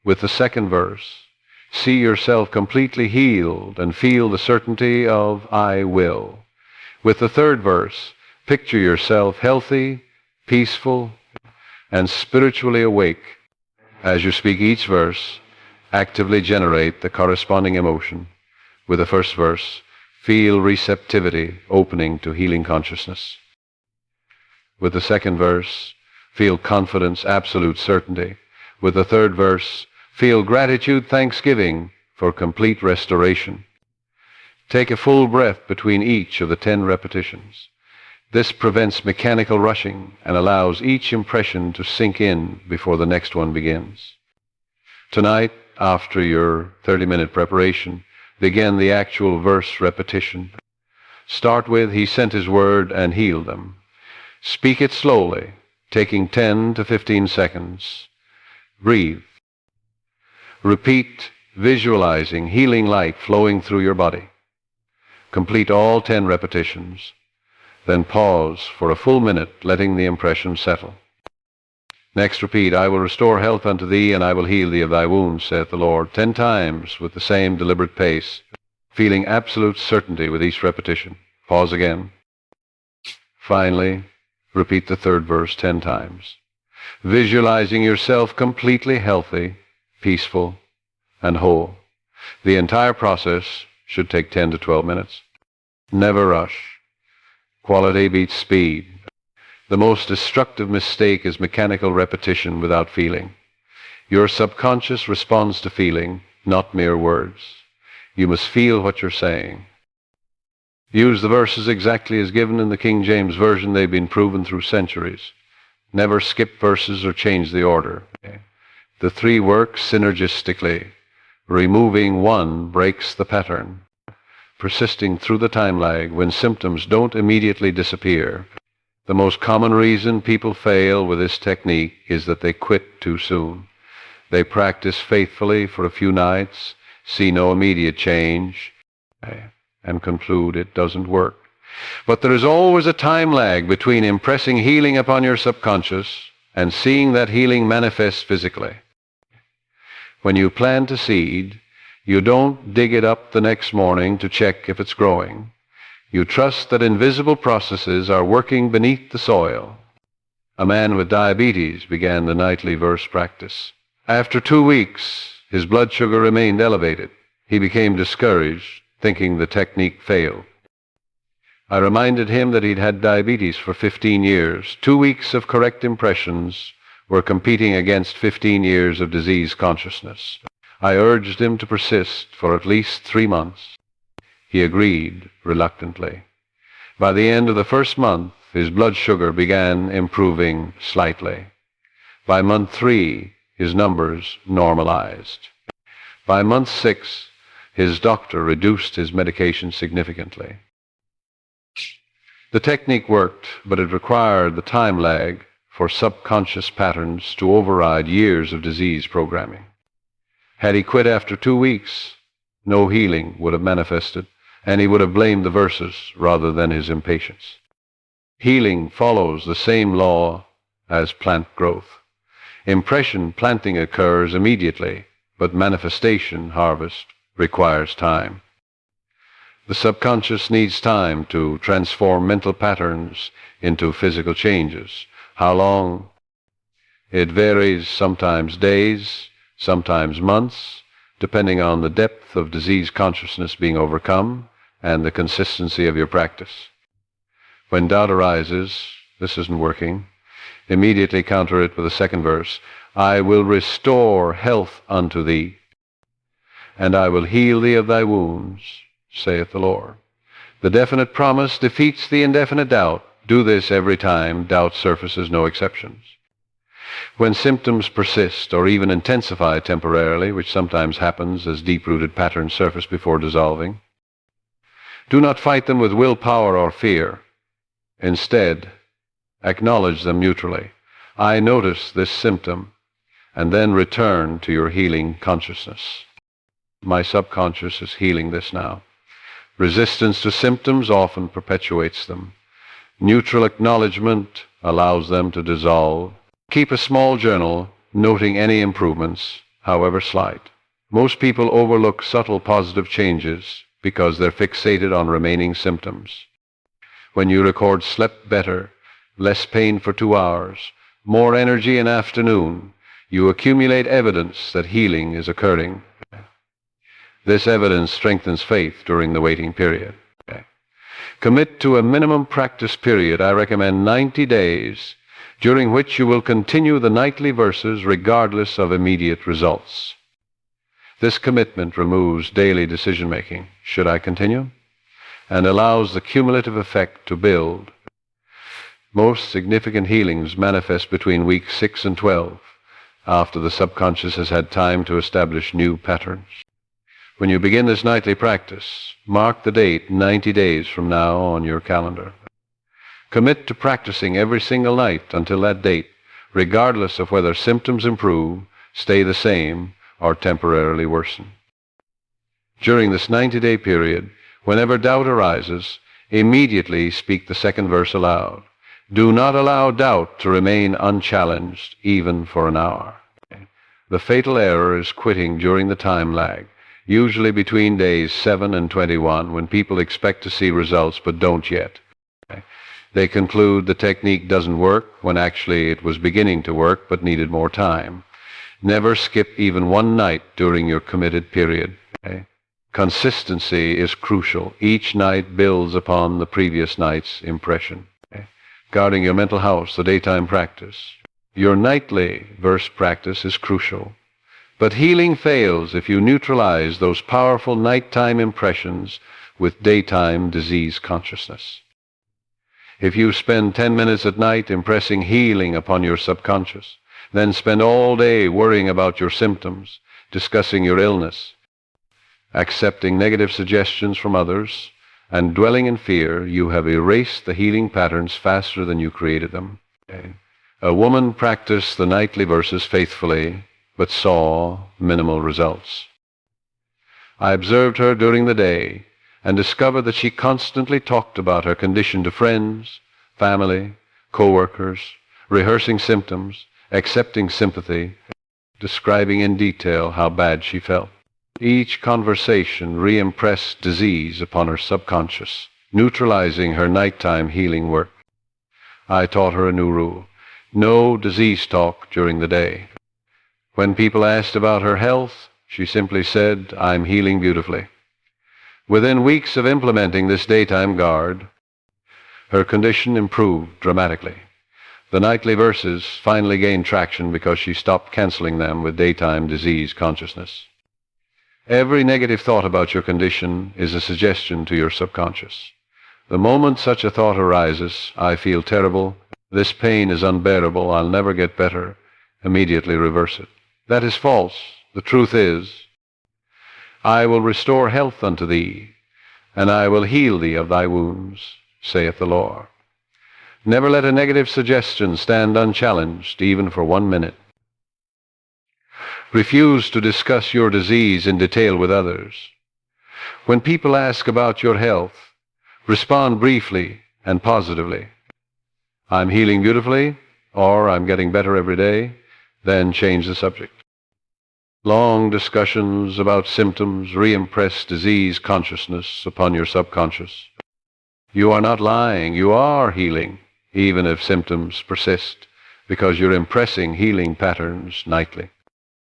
With the second verse, see yourself completely healed and feel the certainty of I will. With the third verse, picture yourself healthy, peaceful, and spiritually awake. As you speak each verse, actively generate the corresponding emotion. With the first verse, feel receptivity opening to healing consciousness. With the second verse, feel confidence, absolute certainty. With the third verse, feel gratitude, thanksgiving for complete restoration. Take a full breath between each of the 10 repetitions. This prevents mechanical rushing and allows each impression to sink in before the next one begins. Tonight, after your 30-minute preparation, begin the actual verse repetition. Start with, he sent his word and healed them. Speak it slowly, taking 10 to 15 seconds. Breathe. Repeat, visualizing healing light flowing through your body. Complete all 10 repetitions. Then pause for a full minute, letting the impression settle. Next repeat, I will restore health unto thee, and I will heal thee of thy wounds, saith the Lord, 10 times with the same deliberate pace, feeling absolute certainty with each repetition. Pause again. Finally, repeat the third verse 10 times, visualizing yourself completely healthy, peaceful, and whole. The entire process should take 10 to 12 minutes. Never rush. Quality beats speed. The most destructive mistake is mechanical repetition without feeling. Your subconscious responds to feeling, not mere words. You must feel what you're saying. Use the verses exactly as given in the King James Version. They've been proven through centuries. Never skip verses or change the order. The 3 work synergistically. Removing one breaks the pattern. Persisting through the time lag when symptoms don't immediately disappear. The most common reason people fail with this technique is that they quit too soon. They practice faithfully for a few nights, see no immediate change, and conclude it doesn't work. But there is always a time lag between impressing healing upon your subconscious and seeing that healing manifest physically. When you plant a seed, you don't dig it up the next morning to check if it's growing. You trust that invisible processes are working beneath the soil. A man with diabetes began the nightly verse practice. After 2 weeks, his blood sugar remained elevated. He became discouraged, thinking the technique failed. I reminded him that he'd had diabetes for 15 years. 2 weeks of correct impressions were competing against 15 years of disease consciousness. I urged him to persist for at least 3 months. He agreed reluctantly. By the end of the first month, his blood sugar began improving slightly. By month 3, his numbers normalized. By month 6, his doctor reduced his medication significantly. The technique worked, but it required the time lag for subconscious patterns to override years of disease programming. Had he quit after 2 weeks, no healing would have manifested, and he would have blamed the verses rather than his impatience. Healing follows the same law as plant growth. Impression planting occurs immediately, but manifestation, harvest, requires time. The subconscious needs time to transform mental patterns into physical changes. How long? It varies, sometimes days, sometimes months, depending on the depth of disease consciousness being overcome and the consistency of your practice. When doubt arises, this isn't working, immediately counter it with the second verse, I will restore health unto thee, and I will heal thee of thy wounds, saith the Lord. The definite promise defeats the indefinite doubt. Do this every time doubt surfaces, no exceptions. When symptoms persist or even intensify temporarily, which sometimes happens as deep-rooted patterns surface before dissolving, do not fight them with willpower or fear. Instead, acknowledge them neutrally. I notice this symptom, and then return to your healing consciousness. My subconscious is healing this now. Resistance to symptoms often perpetuates them. Neutral acknowledgement allows them to dissolve. Keep a small journal, noting any improvements, however slight. Most people overlook subtle positive changes because they're fixated on remaining symptoms. When you record slept better, less pain for 2 hours, more energy in afternoon, you accumulate evidence that healing is occurring. This evidence strengthens faith during the waiting period. Commit to a minimum practice period. I recommend 90 days, during which you will continue the nightly verses regardless of immediate results. This commitment removes daily decision-making, should I continue, and allows the cumulative effect to build. Most significant healings manifest between weeks 6 and 12, after the subconscious has had time to establish new patterns. When you begin this nightly practice, mark the date 90 days from now on your calendar. Commit to practicing every single night until that date, regardless of whether symptoms improve, stay the same, or temporarily worsen. During this 90-day period, whenever doubt arises, immediately speak the second verse aloud. Do not allow doubt to remain unchallenged, even for an hour. The fatal error is quitting during the time lag, usually between days 7 and 21, when people expect to see results but don't yet. They conclude the technique doesn't work when actually it was beginning to work but needed more time. Never skip even one night during your committed period. Consistency is crucial. Each night builds upon the previous night's impression. Guarding your mental house, the daytime practice. Your nightly verse practice is crucial. But healing fails if you neutralize those powerful nighttime impressions with daytime disease consciousness. If you spend 10 minutes at night impressing healing upon your subconscious, then spend all day worrying about your symptoms, discussing your illness, accepting negative suggestions from others, and dwelling in fear, you have erased the healing patterns faster than you created them. A woman practiced the nightly verses faithfully, but saw minimal results. I observed her during the day and discovered that she constantly talked about her condition to friends, family, co-workers, rehearsing symptoms, accepting sympathy, describing in detail how bad she felt. Each conversation re-impressed disease upon her subconscious, neutralizing her nighttime healing work. I taught her a new rule: no disease talk during the day. When people asked about her health, she simply said, I'm healing beautifully. Within weeks of implementing this daytime guard, her condition improved dramatically. The nightly verses finally gained traction because she stopped canceling them with daytime disease consciousness. Every negative thought about your condition is a suggestion to your subconscious. The moment such a thought arises, I feel terrible, this pain is unbearable, I'll never get better, immediately reverse it. That is false. The truth is, I will restore health unto thee, and I will heal thee of thy wounds, saith the Lord. Never let a negative suggestion stand unchallenged, even for 1 minute. Refuse to discuss your disease in detail with others. When people ask about your health, respond briefly and positively. I'm healing beautifully, or I'm getting better every day, then change the subject. Long discussions about symptoms re-impress disease consciousness upon your subconscious. You are not lying, you are healing, even if symptoms persist, because you're impressing healing patterns nightly.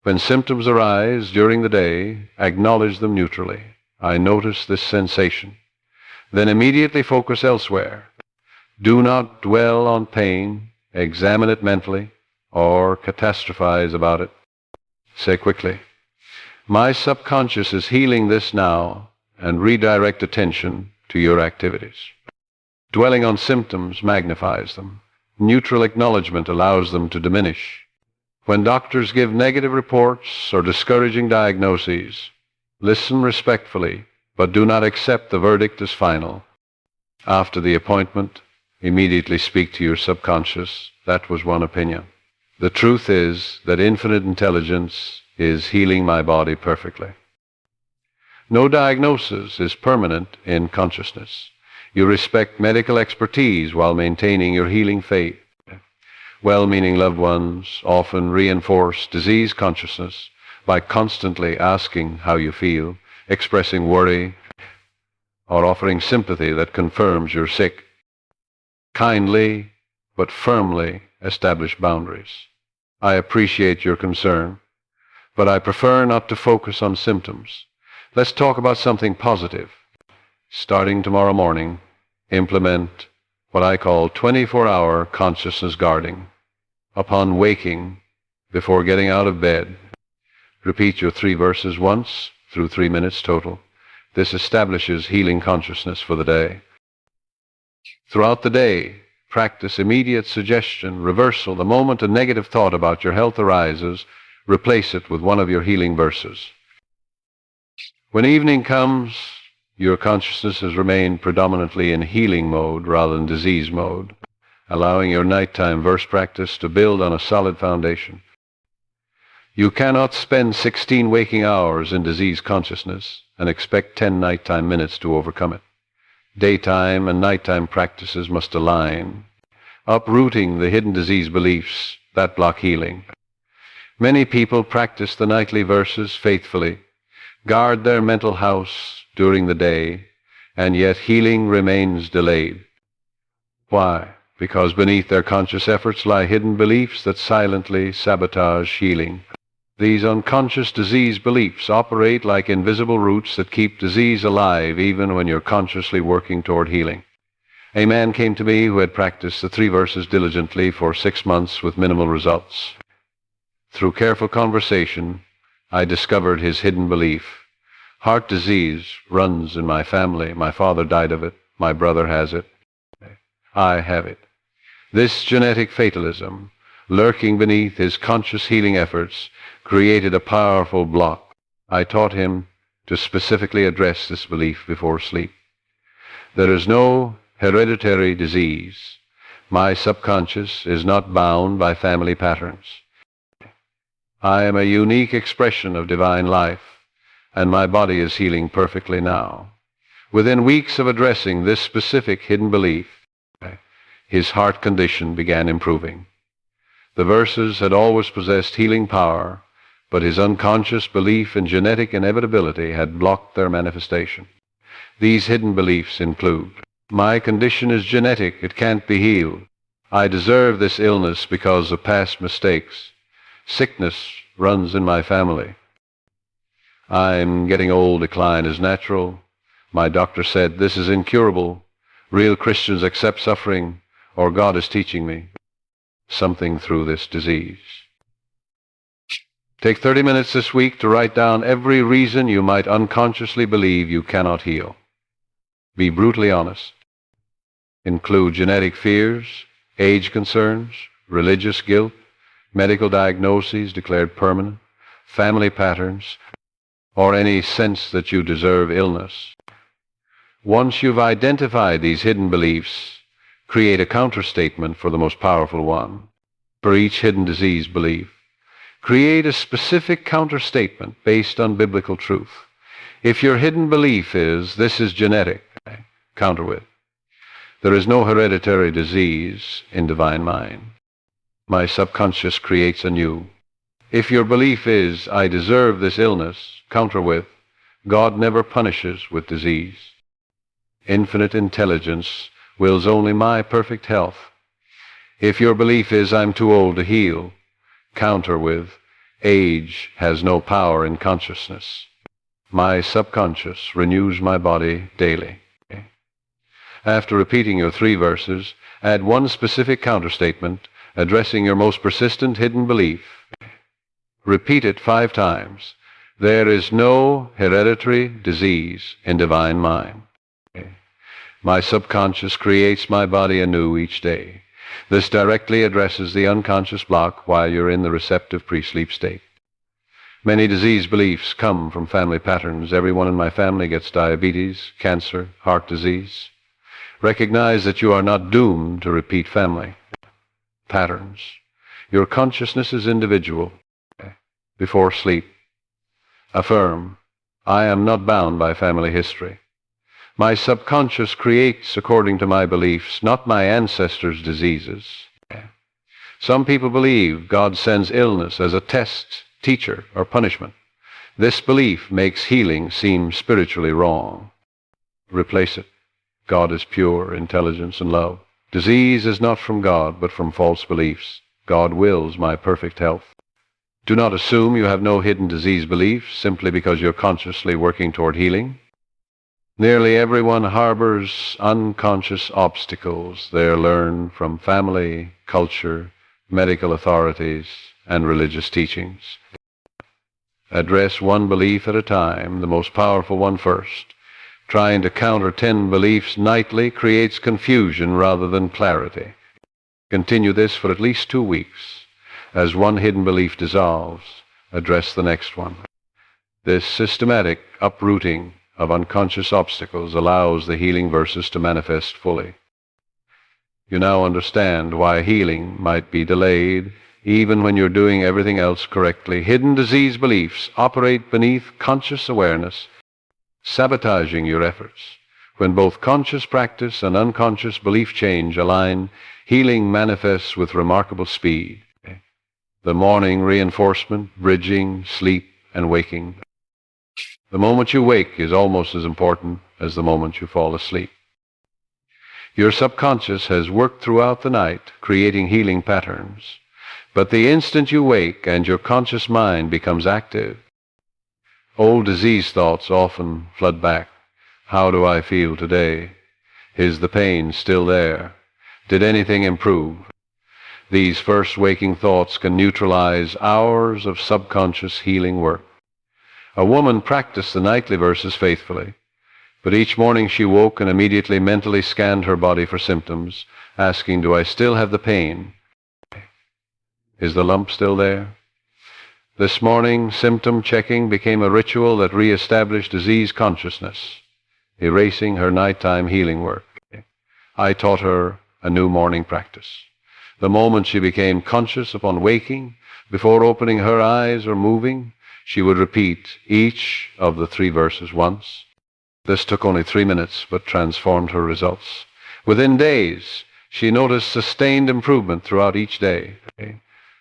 When symptoms arise during the day, acknowledge them neutrally. I notice this sensation. Then immediately focus elsewhere. Do not dwell on pain, examine it mentally, or catastrophize about it. Say quickly, my subconscious is healing this now, and redirect attention to your activities. Dwelling on symptoms magnifies them. Neutral acknowledgement allows them to diminish. When doctors give negative reports or discouraging diagnoses, listen respectfully, but do not accept the verdict as final. After the appointment, immediately speak to your subconscious. That was one opinion. The truth is that infinite intelligence is healing my body perfectly. No diagnosis is permanent in consciousness. You respect medical expertise while maintaining your healing faith. Well-meaning loved ones often reinforce disease consciousness by constantly asking how you feel, expressing worry, or offering sympathy that confirms you're sick. Kindly but firmly establish boundaries. I appreciate your concern, but I prefer not to focus on symptoms. Let's talk about something positive. Starting tomorrow morning, implement what I call 24-hour consciousness guarding. Upon waking, before getting out of bed, repeat your 3 verses once through 3 minutes total. This establishes healing consciousness for the day. Throughout the day, practice immediate suggestion, reversal. The moment a negative thought about your health arises, replace it with one of your healing verses. When evening comes, your consciousness has remained predominantly in healing mode rather than disease mode, allowing your nighttime verse practice to build on a solid foundation. You cannot spend 16 waking hours in disease consciousness and expect 10 nighttime minutes to overcome it. Daytime and nighttime practices must align, uprooting the hidden disease beliefs that block healing. Many people practice the nightly verses faithfully, guard their mental house during the day, and yet healing remains delayed. Why? Because beneath their conscious efforts lie hidden beliefs that silently sabotage healing. These unconscious disease beliefs operate like invisible roots that keep disease alive even when you're consciously working toward healing. A man came to me who had practiced the 3 verses diligently for 6 months with minimal results. Through careful conversation, I discovered his hidden belief. Heart disease runs in my family. My father died of it. My brother has it. I have it. This genetic fatalism, lurking beneath his conscious healing efforts, created a powerful block. I taught him to specifically address this belief before sleep. There is no hereditary disease. My subconscious is not bound by family patterns. I am a unique expression of divine life, and my body is healing perfectly now. Within weeks of addressing this specific hidden belief, his heart condition began improving. The verses had always possessed healing power, but his unconscious belief in genetic inevitability had blocked their manifestation. These hidden beliefs include: my condition is genetic, it can't be healed. I deserve this illness because of past mistakes. Sickness runs in my family. I'm getting old, decline is natural. My doctor said this is incurable. Real Christians accept suffering, or God is teaching me something through this disease. Take 30 minutes this week to write down every reason you might unconsciously believe you cannot heal. Be brutally honest. Include genetic fears, age concerns, religious guilt, medical diagnoses declared permanent, family patterns, or any sense that you deserve illness. Once you've identified these hidden beliefs, create a counterstatement for the most powerful one. For each hidden disease belief, create a specific counterstatement based on biblical truth. If your hidden belief is, this is genetic, counter with, there is no hereditary disease in divine mind. My subconscious creates anew. If your belief is, I deserve this illness, counter with, God never punishes with disease. Infinite intelligence wills only my perfect health. If your belief is, I'm too old to heal, counter with, Age has no power in consciousness. My subconscious renews my body daily. After repeating your 3 verses, add one specific counterstatement addressing your most persistent hidden belief. Repeat it 5 times. There is no hereditary disease in divine mind. My subconscious creates my body anew each day. This directly addresses the unconscious block while you're in the receptive pre-sleep state. Many disease beliefs come from family patterns. Everyone in my family gets diabetes, cancer, heart disease. Recognize that you are not doomed to repeat family patterns. Your consciousness is individual. Before sleep, affirm, I am not bound by family history. My subconscious creates according to my beliefs, not my ancestors' diseases. Some people believe God sends illness as a test, teacher, or punishment. This belief makes healing seem spiritually wrong. Replace it. God is pure intelligence and love. Disease is not from God, but from false beliefs. God wills my perfect health. Do not assume you have no hidden disease beliefs simply because you're consciously working toward healing. Nearly everyone harbors unconscious obstacles they learn from family, culture, medical authorities, and religious teachings. Address one belief at a time, the most powerful one first. Trying to counter 10 beliefs nightly creates confusion rather than clarity. Continue this for at least 2 weeks. As one hidden belief dissolves, address the next one. This systematic uprooting of unconscious obstacles allows the healing verses to manifest fully. You now understand why healing might be delayed even when you're doing everything else correctly. Hidden disease beliefs operate beneath conscious awareness, sabotaging your efforts. When both conscious practice and unconscious belief change align, healing manifests with remarkable speed. The morning reinforcement, bridging, sleep, and waking. The moment you wake is almost as important as the moment you fall asleep. Your subconscious has worked throughout the night, creating healing patterns. But the instant you wake and your conscious mind becomes active, old disease thoughts often flood back. How do I feel today? Is the pain still there? Did anything improve? These first waking thoughts can neutralize hours of subconscious healing work. A woman practiced the nightly verses faithfully, but each morning she woke and immediately mentally scanned her body for symptoms, asking, do I still have the pain? Is the lump still there? This morning, symptom checking became a ritual that reestablished disease consciousness, erasing her nighttime healing work. I taught her a new morning practice. The moment she became conscious upon waking, before opening her eyes or moving, she would repeat each of the 3 verses once. This took only 3 minutes, but transformed her results. Within days, she noticed sustained improvement throughout each day.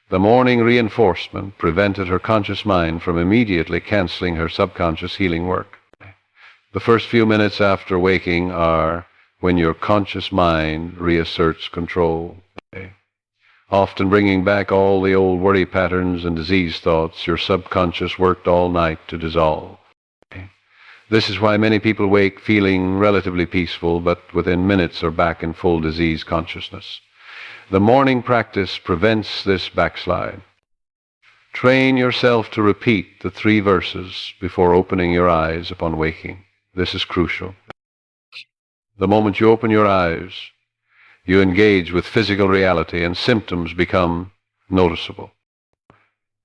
The morning reinforcement prevented her conscious mind from immediately canceling her subconscious healing work. The first few minutes after waking are when your conscious mind reasserts control. Often bringing back all the old worry patterns and disease thoughts your subconscious worked all night to dissolve. This is why many people wake feeling relatively peaceful, but within minutes are back in full disease consciousness. The morning practice prevents this backslide. Train yourself to repeat the 3 verses before opening your eyes upon waking. This is crucial. The moment you open your eyes, you engage with physical reality and symptoms become noticeable.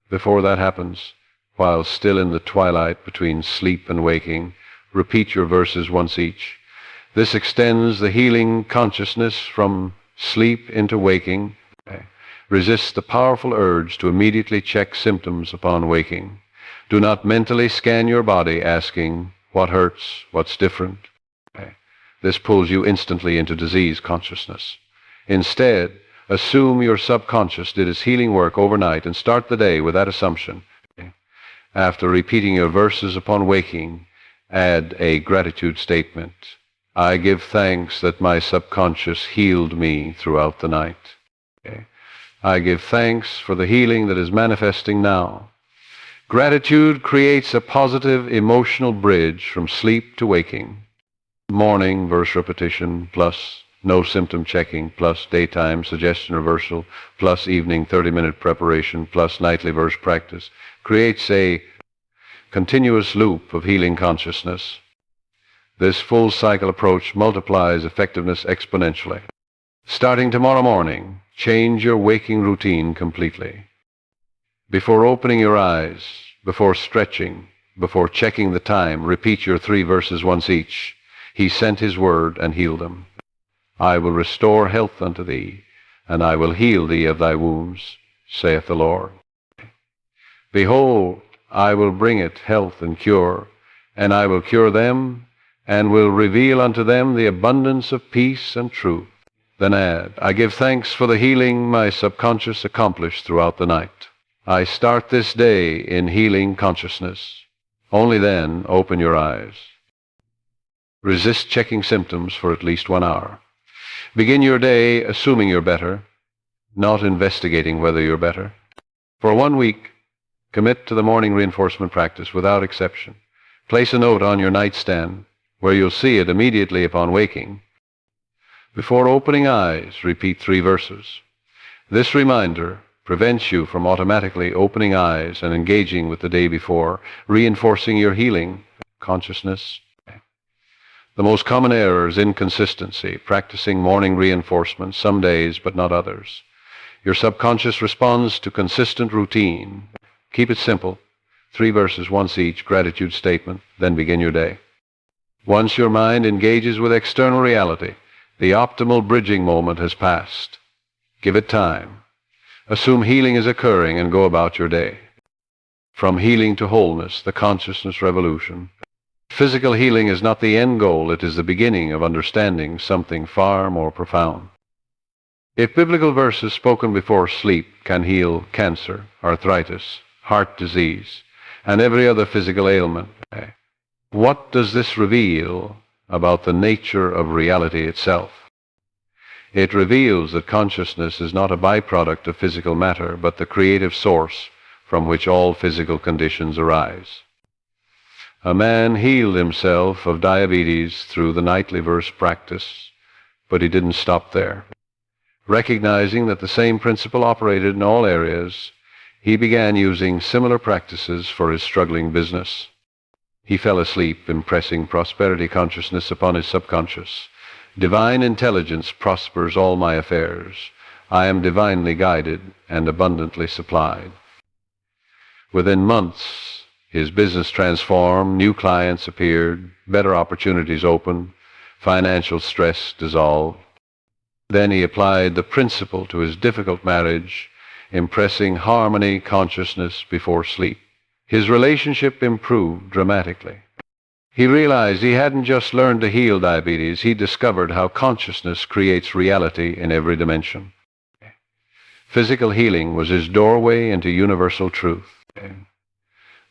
Before that happens, while still in the twilight between sleep and waking, repeat your verses once each. This extends the healing consciousness from sleep into waking. Resist the powerful urge to immediately check symptoms upon waking. Do not mentally scan your body asking, what hurts, what's different? This pulls you instantly into disease consciousness. Instead, assume your subconscious did its healing work overnight and start the day with that assumption. After repeating your verses upon waking, add a gratitude statement. I give thanks that my subconscious healed me throughout the night. I give thanks for the healing that is manifesting now. Gratitude creates a positive emotional bridge from sleep to waking. Morning verse repetition plus no symptom checking plus daytime suggestion reversal plus evening 30-minute preparation plus nightly verse practice creates a continuous loop of healing consciousness. This full cycle approach multiplies effectiveness exponentially. Starting tomorrow morning, change your waking routine completely. Before opening your eyes, before stretching, before checking the time, repeat your 3 verses once each. He sent his word and healed them. I will restore health unto thee, and I will heal thee of thy wounds, saith the Lord. Behold, I will bring it health and cure, and I will cure them, and will reveal unto them the abundance of peace and truth. Then add, I give thanks for the healing my subconscious accomplished throughout the night. I start this day in healing consciousness. Only then open your eyes. Resist checking symptoms for at least 1 hour. Begin your day assuming you're better, not investigating whether you're better. For 1 week, commit to the morning reinforcement practice without exception. Place a note on your nightstand where you'll see it immediately upon waking. Before opening eyes, repeat 3 verses. This reminder prevents you from automatically opening eyes and engaging with the day before, reinforcing your healing consciousness. The most common error is inconsistency, practicing morning reinforcement some days but not others. Your subconscious responds to consistent routine. Keep it simple. 3 verses once each, gratitude statement, then begin your day. Once your mind engages with external reality, the optimal bridging moment has passed. Give it time. Assume healing is occurring and go about your day. From healing to wholeness, the consciousness revolution. Physical healing is not the end goal, it is the beginning of understanding something far more profound. If biblical verses spoken before sleep can heal cancer, arthritis, heart disease, and every other physical ailment, what does this reveal about the nature of reality itself? It reveals that consciousness is not a byproduct of physical matter, but the creative source from which all physical conditions arise. A man healed himself of diabetes through the nightly verse practice, but he didn't stop there. Recognizing that the same principle operated in all areas, he began using similar practices for his struggling business. He fell asleep, impressing prosperity consciousness upon his subconscious. Divine intelligence prospers all my affairs. I am divinely guided and abundantly supplied. Within months, his business transformed, new clients appeared, better opportunities opened, financial stress dissolved. Then he applied the principle to his difficult marriage, impressing harmony consciousness before sleep. His relationship improved dramatically. He realized he hadn't just learned to heal diabetes, he discovered how consciousness creates reality in every dimension. Physical healing was his doorway into universal truth.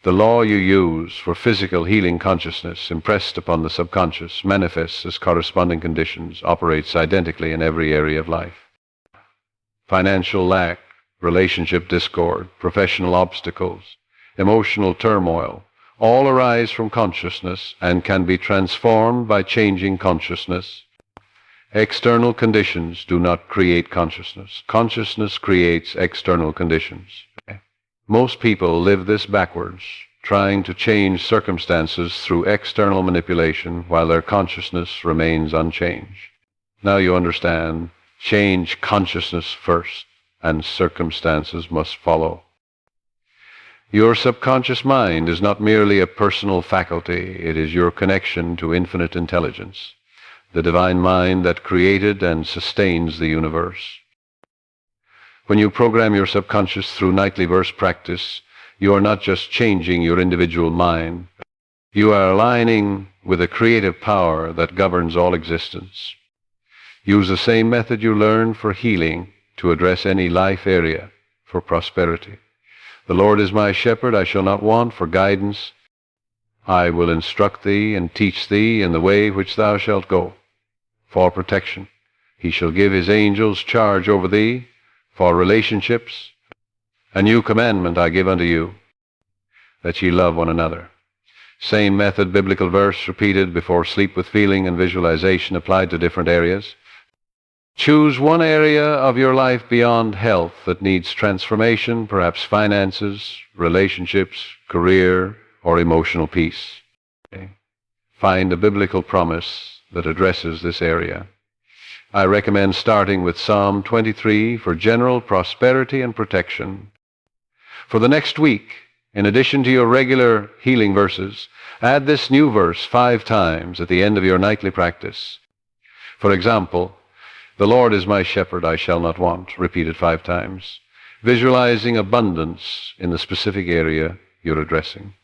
The law you use for physical healing consciousness impressed upon the subconscious manifests as corresponding conditions, operates identically in every area of life. Financial lack, relationship discord, professional obstacles, emotional turmoil, all arise from consciousness and can be transformed by changing consciousness. External conditions do not create consciousness. Consciousness creates external conditions. Most people live this backwards, trying to change circumstances through external manipulation while their consciousness remains unchanged. Now you understand, change consciousness first, and circumstances must follow. Your subconscious mind is not merely a personal faculty, it is your connection to infinite intelligence, the divine mind that created and sustains the universe. When you program your subconscious through nightly verse practice, you are not just changing your individual mind, you are aligning with the creative power that governs all existence. Use the same method you learned for healing to address any life area for prosperity. The Lord is my shepherd, I shall not want for guidance. I will instruct thee and teach thee in the way which thou shalt go. For protection, he shall give his angels charge over thee. For relationships, a new commandment I give unto you. that ye love one another. Same method, biblical verse repeated before sleep with feeling and visualization applied to different areas. Choose one area of your life beyond health that needs transformation, perhaps finances, relationships, career, or emotional peace. Okay. Find a biblical promise that addresses this area. I recommend starting with Psalm 23 for general prosperity and protection. For the next week, in addition to your regular healing verses, add this new verse 5 times at the end of your nightly practice. For example, "The Lord is my shepherd, I shall not want," repeated 5 times, visualizing abundance in the specific area you're addressing.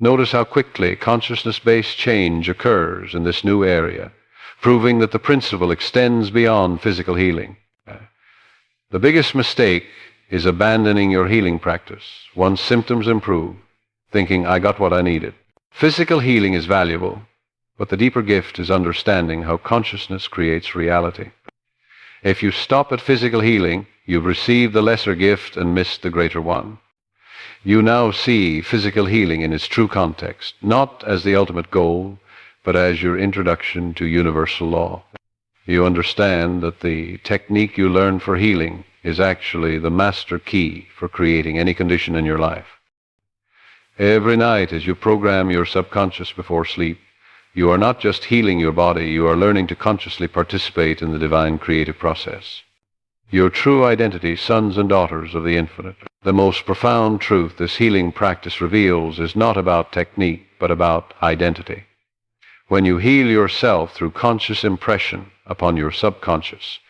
Notice how quickly consciousness-based change occurs in this new area, proving that the principle extends beyond physical healing. The biggest mistake is abandoning your healing practice once symptoms improve, thinking, "I got what I needed." Physical healing is valuable, but the deeper gift is understanding how consciousness creates reality. If you stop at physical healing, you've received the lesser gift and missed the greater one. You now see physical healing in its true context, not as the ultimate goal, but as your introduction to universal law. You understand that the technique you learn for healing is actually the master key for creating any condition in your life. Every night as you program your subconscious before sleep, you are not just healing your body, you are learning to consciously participate in the divine creative process. Your true identity, sons and daughters of the infinite. The most profound truth this healing practice reveals is not about technique, but about identity. When you heal yourself through conscious impression upon your subconscious,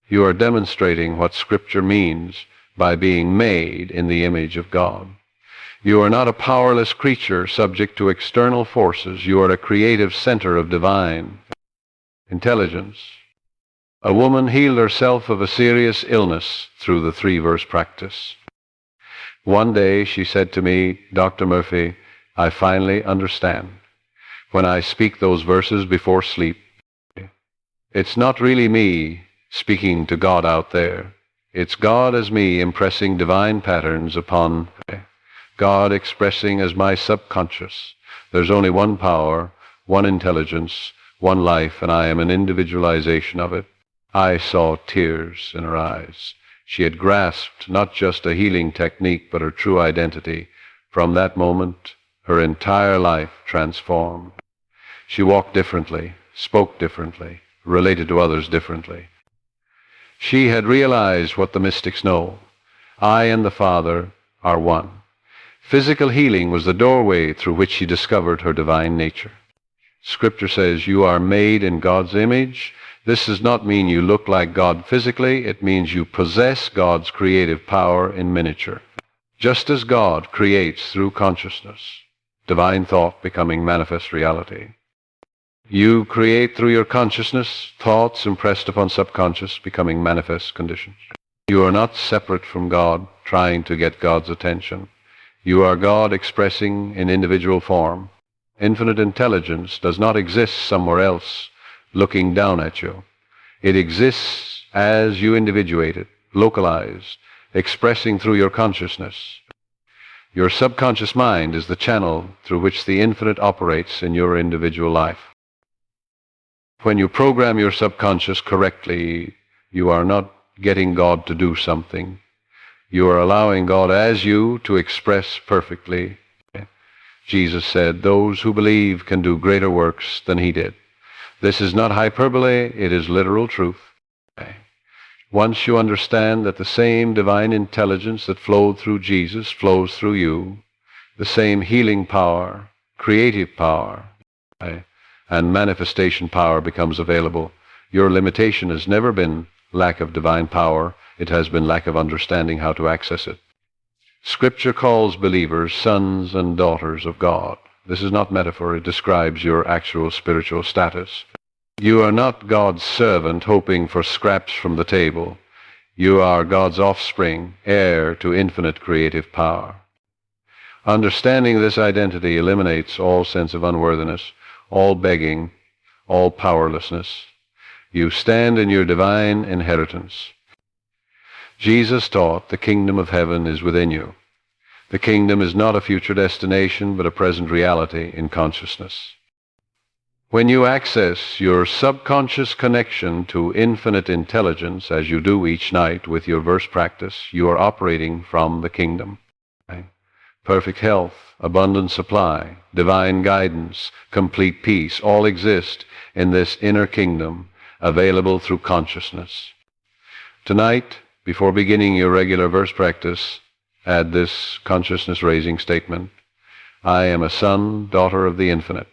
you are demonstrating what Scripture means by being made in the image of God. You are not a powerless creature subject to external forces. You are a creative center of divine intelligence. A woman healed herself of a serious illness through the 3-verse practice. One day she said to me, "Dr. Murphy, I finally understand. When I speak those verses before sleep, it's not really me speaking to God out there. It's God as me impressing divine patterns upon God expressing as my subconscious. There's only one power, one intelligence, one life, and I am an individualization of it." I saw tears in her eyes. She had grasped not just a healing technique, but her true identity. From that moment, her entire life transformed. She walked differently, spoke differently, related to others differently. She had realized what the mystics know. I and the Father are one. Physical healing was the doorway through which she discovered her divine nature. Scripture says you are made in God's image. This does not mean you look like God physically. It means you possess God's creative power in miniature. Just as God creates through consciousness, divine thought becoming manifest reality. You create through your consciousness, thoughts impressed upon subconscious becoming manifest conditions. You are not separate from God, trying to get God's attention. You are God expressing in individual form. Infinite intelligence does not exist somewhere else looking down at you. It exists as you individuated, localized, expressing through your consciousness. Your subconscious mind is the channel through which the infinite operates in your individual life. When you program your subconscious correctly, you are not getting God to do something. You are allowing God as you to express perfectly. Jesus said, "Those who believe can do greater works than he did." This is not hyperbole, it is literal truth. Once you understand that the same divine intelligence that flowed through Jesus flows through you, the same healing power, creative power, and manifestation power becomes available. Your limitation has never been lack of divine power. It has been lack of understanding how to access it. Scripture calls believers sons and daughters of God. This is not metaphor. It describes your actual spiritual status. You are not God's servant hoping for scraps from the table. You are God's offspring, heir to infinite creative power. Understanding this identity eliminates all sense of unworthiness, all begging, all powerlessness. You stand in your divine inheritance. Jesus taught the kingdom of heaven is within you. The kingdom is not a future destination, but a present reality in consciousness. When you access your subconscious connection to infinite intelligence, as you do each night with your verse practice, you are operating from the kingdom. Perfect health, abundant supply, divine guidance, complete peace, all exist in this inner kingdom, available through consciousness. Tonight, before beginning your regular verse practice, add this consciousness-raising statement: I am a son, daughter of the infinite.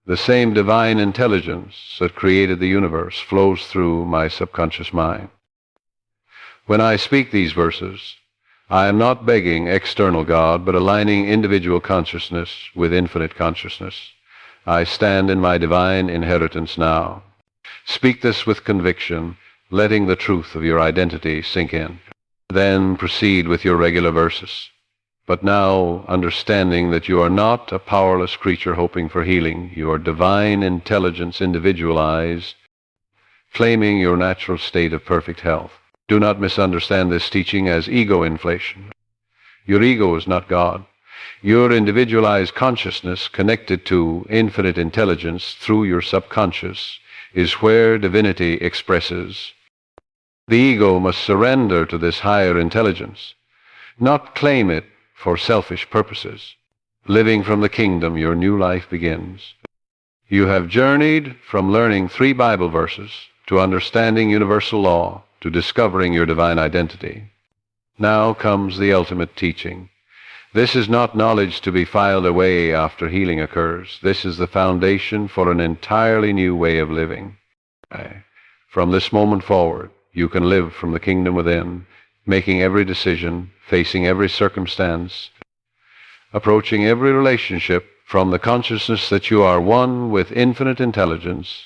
The same divine intelligence that created the universe flows through my subconscious mind. When I speak these verses, I am not begging external God, but aligning individual consciousness with infinite consciousness. I stand in my divine inheritance now. Speak this with conviction, letting the truth of your identity sink in. Then proceed with your regular verses. But now, understanding that you are not a powerless creature hoping for healing, you are divine intelligence individualized, claiming your natural state of perfect health. Do not misunderstand this teaching as ego inflation. Your ego is not God. Your individualized consciousness connected to infinite intelligence through your subconscious is where divinity expresses. The ego must surrender to this higher intelligence, not claim it for selfish purposes. Living from the kingdom, your new life begins. You have journeyed from learning 3 Bible verses to understanding universal law, to discovering your divine identity. Now comes the ultimate teaching. This is not knowledge to be filed away after healing occurs. This is the foundation for an entirely new way of living. From this moment forward, you can live from the kingdom within, making every decision, facing every circumstance, approaching every relationship from the consciousness that you are one with infinite intelligence.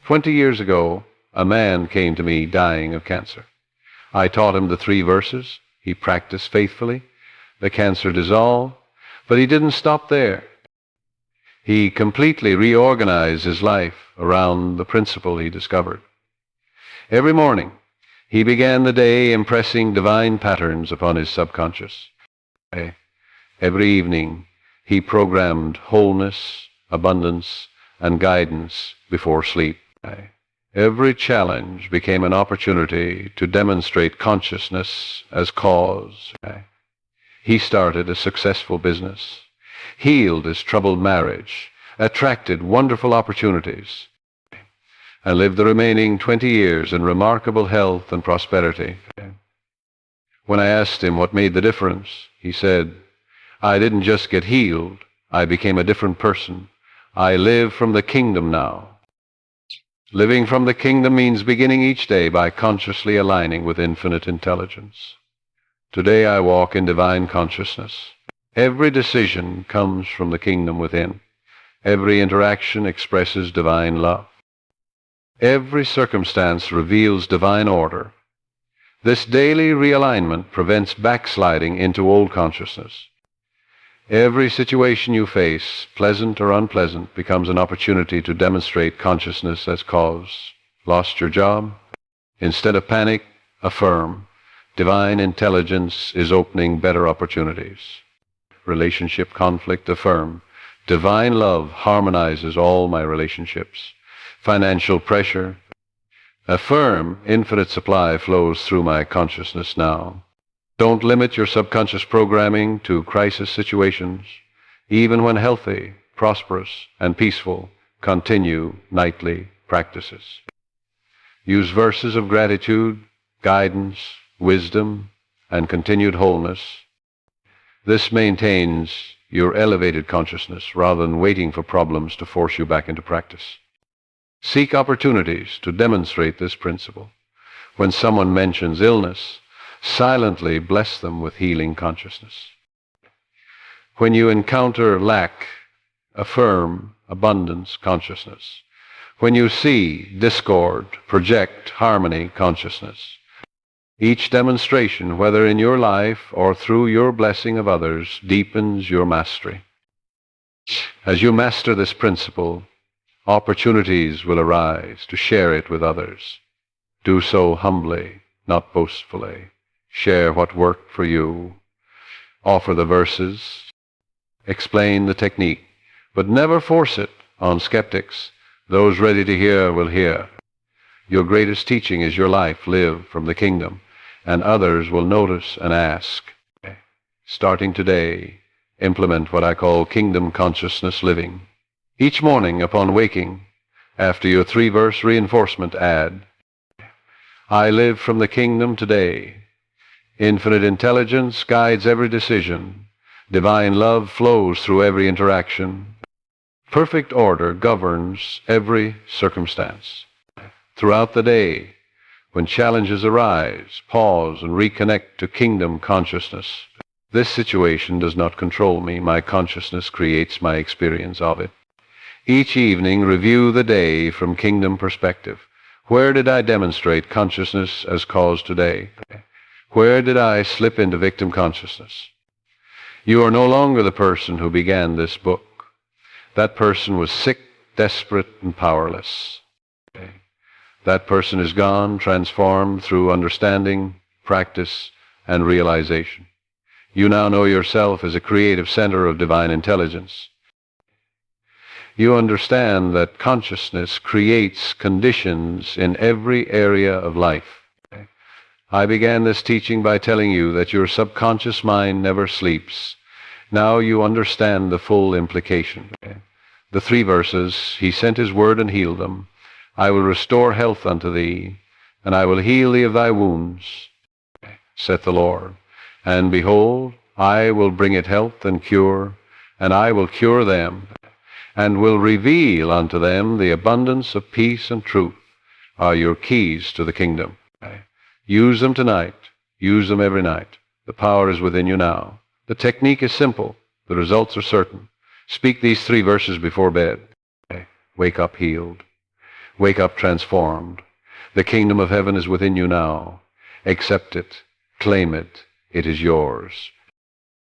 20 years ago, a man came to me dying of cancer. I taught him the 3 verses. He practiced faithfully. The cancer dissolved, but he didn't stop there. He completely reorganized his life around the principle he discovered. Every morning, he began the day impressing divine patterns upon his subconscious. Every evening, he programmed wholeness, abundance, and guidance before sleep. Every challenge became an opportunity to demonstrate consciousness as cause. He started a successful business, healed his troubled marriage, attracted wonderful opportunities, and lived the remaining 20 years in remarkable health and prosperity. When I asked him what made the difference, he said, I didn't just get healed, I became a different person. I live from the kingdom now. Living from the kingdom means beginning each day by consciously aligning with infinite intelligence. Today I walk in divine consciousness. Every decision comes from the kingdom within. Every interaction expresses divine love. Every circumstance reveals divine order. This daily realignment prevents backsliding into old consciousness. Every situation you face, pleasant or unpleasant, becomes an opportunity to demonstrate consciousness as cause. Lost your job? Instead of panic, affirm. Divine intelligence is opening better opportunities. Relationship conflict? Affirm. Divine love harmonizes all my relationships. Financial pressure? Affirm. Infinite supply flows through my consciousness now. Don't limit your subconscious programming to crisis situations. Even when healthy, prosperous, and peaceful, continue nightly practices. Use verses of gratitude, guidance, wisdom, and continued wholeness. This maintains your elevated consciousness rather than waiting for problems to force you back into practice. Seek opportunities to demonstrate this principle. When someone mentions illness, silently bless them with healing consciousness. When you encounter lack, affirm abundance consciousness. When you see discord, project harmony consciousness. Each demonstration, whether in your life or through your blessing of others, deepens your mastery. As you master this principle, opportunities will arise to share it with others. Do so humbly, not boastfully. Share what worked for you. Offer the verses, explain the technique, but never force it on skeptics. Those ready to hear will hear. Your greatest teaching is your life lived from the kingdom, and others will notice and ask. Starting today, implement what I call kingdom consciousness living. Each morning upon waking, after your 3-verse reinforcement, add, I live from the kingdom today. Infinite intelligence guides every decision. Divine love flows through every interaction. Perfect order governs every circumstance. Throughout the day, when challenges arise, pause and reconnect to kingdom consciousness. This situation does not control me. My consciousness creates my experience of it. Each evening, review the day from kingdom perspective. Where did I demonstrate consciousness as cause today? Where did I slip into victim consciousness? You are no longer the person who began this book. That person was sick, desperate, and powerless. That person is gone, transformed through understanding, practice, and realization. You now know yourself as a creative center of divine intelligence. You understand that consciousness creates conditions in every area of life. I began this teaching by telling you that your subconscious mind never sleeps. Now you understand the full implication. The 3 verses, He sent His word and healed them. I will restore health unto thee, and I will heal thee of thy wounds, saith the Lord. And behold, I will bring it health and cure, and I will cure them, and will reveal unto them the abundance of peace and truth are your keys to the kingdom. Use them tonight. Use them every night. The power is within you now. The technique is simple. The results are certain. Speak these 3 verses before bed. Wake up healed. Wake up transformed. The kingdom of heaven is within you now. Accept it. Claim it. It is yours.